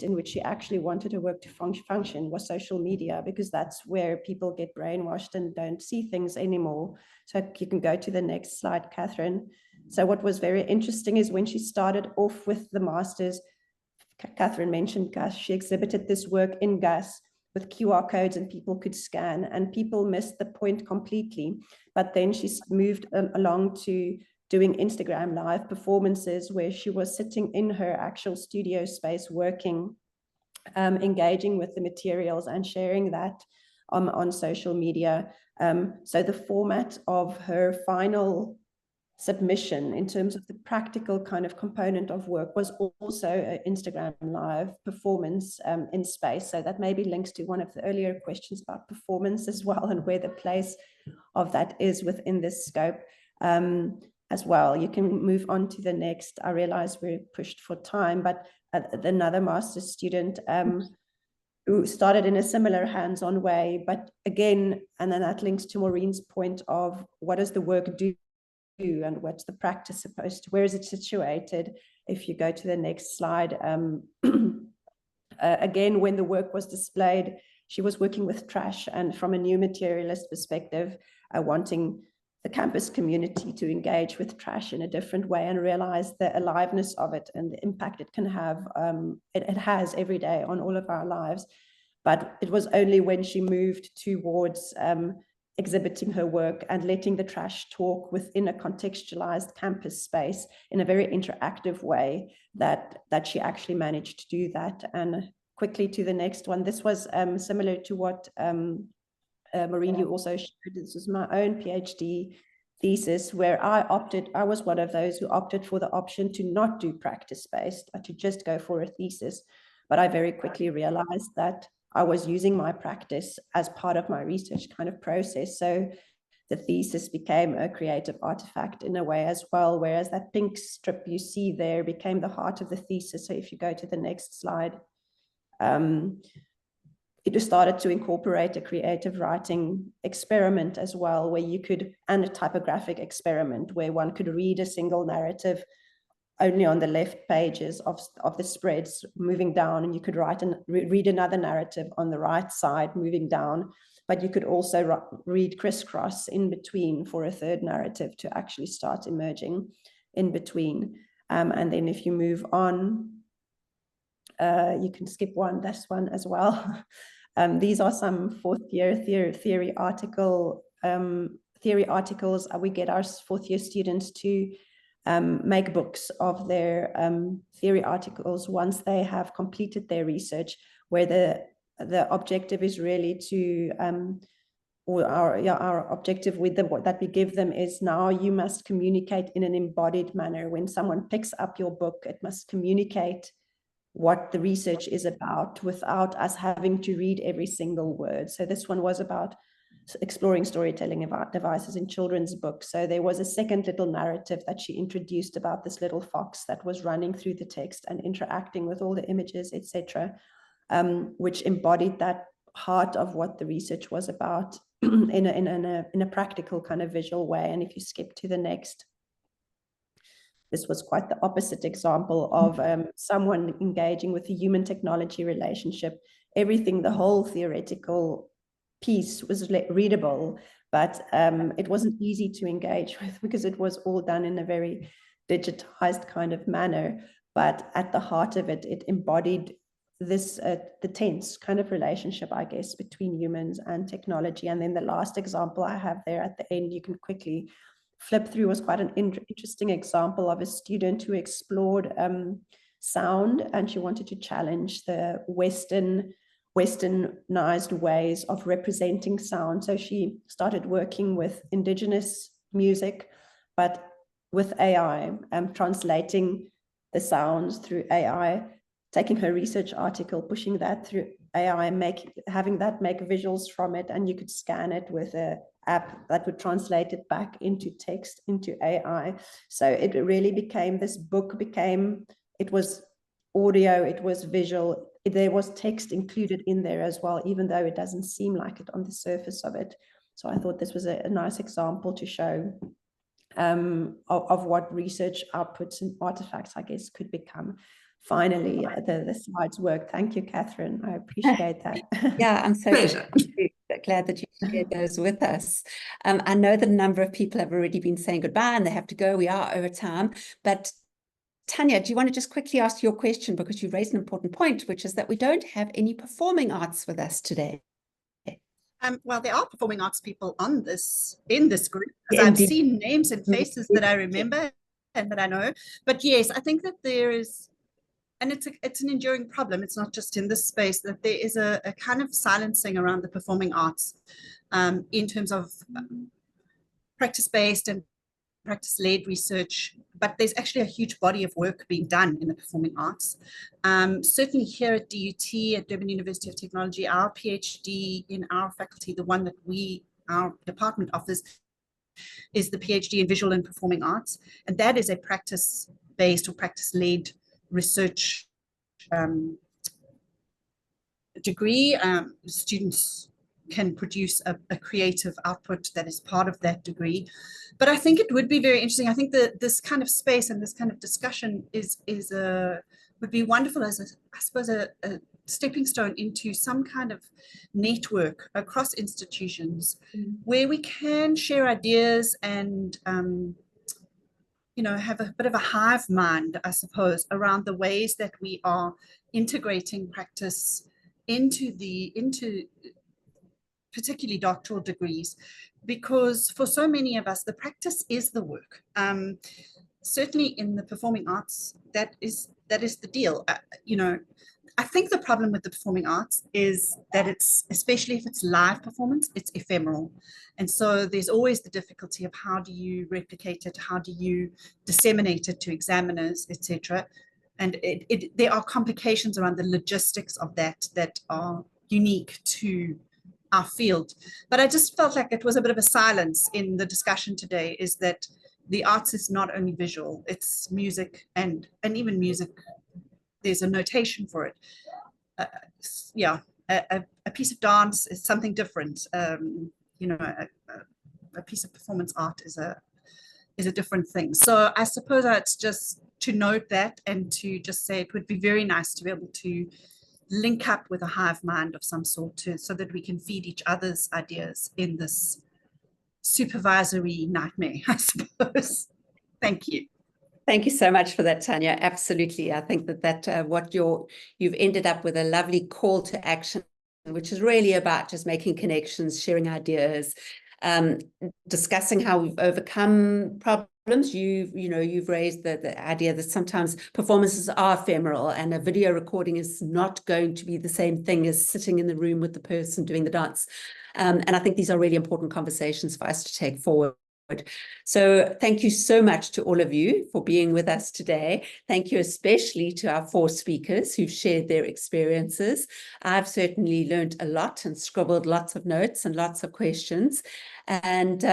in which she actually wanted her work to function was social media, because that's where people get brainwashed and don't see things anymore. So you can go to the next slide, Catherine. So what was very interesting is when she started off with the masters, Catherine mentioned GUS, she exhibited this work in GUS with QR codes and people could scan, and people missed the point completely. But then she moved along to doing Instagram live performances where she was sitting in her actual studio space working, engaging with the materials and sharing that on social media. So the format of her final submission in terms of the practical kind of component of work was also an Instagram live performance in space. So that maybe links to one of the earlier questions about performance as well, and where the place of that is within this scope. As well. You can move on to the next. I realize we're pushed for time, but another master's student who started in a similar hands-on way, but again, and then that links to Maureen's point of what does the work do and what's the practice supposed to, where is it situated? If you go to the next slide, again, when the work was displayed, she was working with trash, and from a new materialist perspective, wanting the campus community to engage with trash in a different way and realize the aliveness of it and the impact it can have, it has every day on all of our lives. But it was only when she moved towards exhibiting her work and letting the trash talk within a contextualized campus space in a very interactive way that she actually managed to do that. And quickly to the next one, this was similar to what Maureen, you also shared. This was my own PhD thesis where I was one of those who opted for the option to not do practice-based, but to just go for a thesis. But I very quickly realized that I was using my practice as part of my research kind of process. So the thesis became a creative artifact in a way as well, whereas that pink strip you see there became the heart of the thesis. So if you go to the next slide, it started to incorporate a creative writing experiment as well, where you could, and a typographic experiment where one could read a single narrative only on the left pages of the spreads moving down, and you could write and read another narrative on the right side moving down, but you could also read crisscross in between for a third narrative to actually start emerging in between. And then if you move on, you can skip this one as well. These are some fourth-year theory articles. We get our fourth-year students to make books of their theory articles once they have completed their research, where the objective is really to, or our objective with them, that we give them is, now you must communicate in an embodied manner. When someone picks up your book, it must communicate what the research is about without us having to read every single word. So this one was about exploring storytelling about devices in children's books. So there was a second little narrative that she introduced about this little fox that was running through the text and interacting with all the images, etc., which embodied that heart of what the research was about in a practical kind of visual way. And if you skip to the next, this was quite the opposite example of someone engaging with the human technology relationship. Everything, the whole theoretical piece was readable, but it wasn't easy to engage with because it was all done in a very digitized kind of manner. But at the heart of it, it embodied this the tense kind of relationship, I guess, between humans and technology. And then the last example I have there at the end, you can quickly flip through, was quite an interesting example of a student who explored sound, and she wanted to challenge the westernized ways of representing sound. So she started working with indigenous music, but with AI, translating the sounds through AI, taking her research article, pushing that through AI, having that make visuals from it, and you could scan it with an app that would translate it back into text, into AI. So it really became, this book became, it was audio, it was visual, there was text included in there as well, even though it doesn't seem like it on the surface of it. So I thought this was a nice example to show of what research outputs and artifacts, I guess, could become. Finally, the slides work. Thank you, Catherine. I appreciate that. Yeah, I'm so glad that you shared those with us. I know that a number of people have already been saying goodbye and they have to go. We are over time. But Tanya, do you want to just quickly ask your question, because you raised an important point, which is that we don't have any performing arts with us today. Well, there are performing arts people in this group, because I've seen names and faces that I remember and that I know. But yes, I think that there is, and it's an enduring problem. It's not just in this space, that there is a kind of silencing around the performing arts in terms of practice-based and practice-led research, but there's actually a huge body of work being done in the performing arts. Certainly here at DUT, at Durban University of Technology, our PhD in our faculty, the one that our department offers, is the PhD in Visual and Performing Arts. And that is a practice-based or practice-led research degree. Students can produce a creative output that is part of that degree. But I think it would be very interesting. I think that this kind of space and this kind of discussion would be wonderful as I suppose a stepping stone into some kind of network across institutions where we can share ideas and have a bit of a hive mind, I suppose, around the ways that we are integrating practice into particularly doctoral degrees, because for so many of us, the practice is the work. Certainly in the performing arts, that is the deal. I think the problem with the performing arts is that it's, especially if it's live performance, it's ephemeral. And so there's always the difficulty of how do you replicate it, how do you disseminate it to examiners, etc. And there are complications around the logistics of that are unique to our field. But I just felt like it was a bit of a silence in the discussion today, is that the arts is not only visual, it's music, and even music, there's a notation for it. A piece of dance is something different. A piece of performance art is a different thing. So I suppose it's just to note that, and to just say it would be very nice to be able to link up with a hive mind of some sort, so that we can feed each other's ideas in this supervisory nightmare, I suppose. Thank you. Thank you so much for that, Tanya. Absolutely. I think that what you've ended up with a lovely call to action, which is really about just making connections, sharing ideas, discussing how we've overcome problems. You've raised the idea that sometimes performances are ephemeral, and a video recording is not going to be the same thing as sitting in the room with the person doing the dance. And I think these are really important conversations for us to take forward. So thank you so much to all of you for being with us today. Thank you especially to our 4 speakers who've shared their experiences. I've certainly learned a lot and scribbled lots of notes and lots of questions. And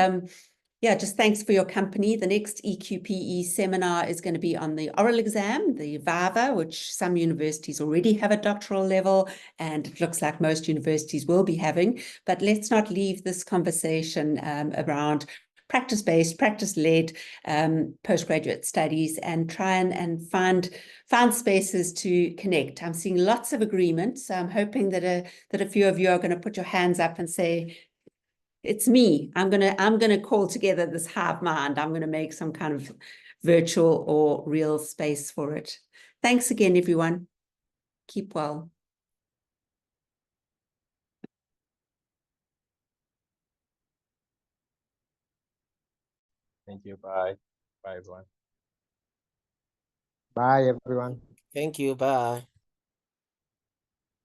yeah, just thanks for your company. The next EQPE seminar is going to be on the oral exam, the VAVA, which some universities already have at doctoral level, and it looks like most universities will be having. But let's not leave this conversation around practice-based, practice-led postgraduate studies, and try and find spaces to connect. I'm seeing lots of agreement, so I'm hoping that a few of you are going to put your hands up and say, it's me. I'm gonna call together this hive mind. I'm gonna make some kind of virtual or real space for it. Thanks again, everyone. Keep well. Thank you. Bye. Bye, everyone. Bye, everyone. Thank you. Bye.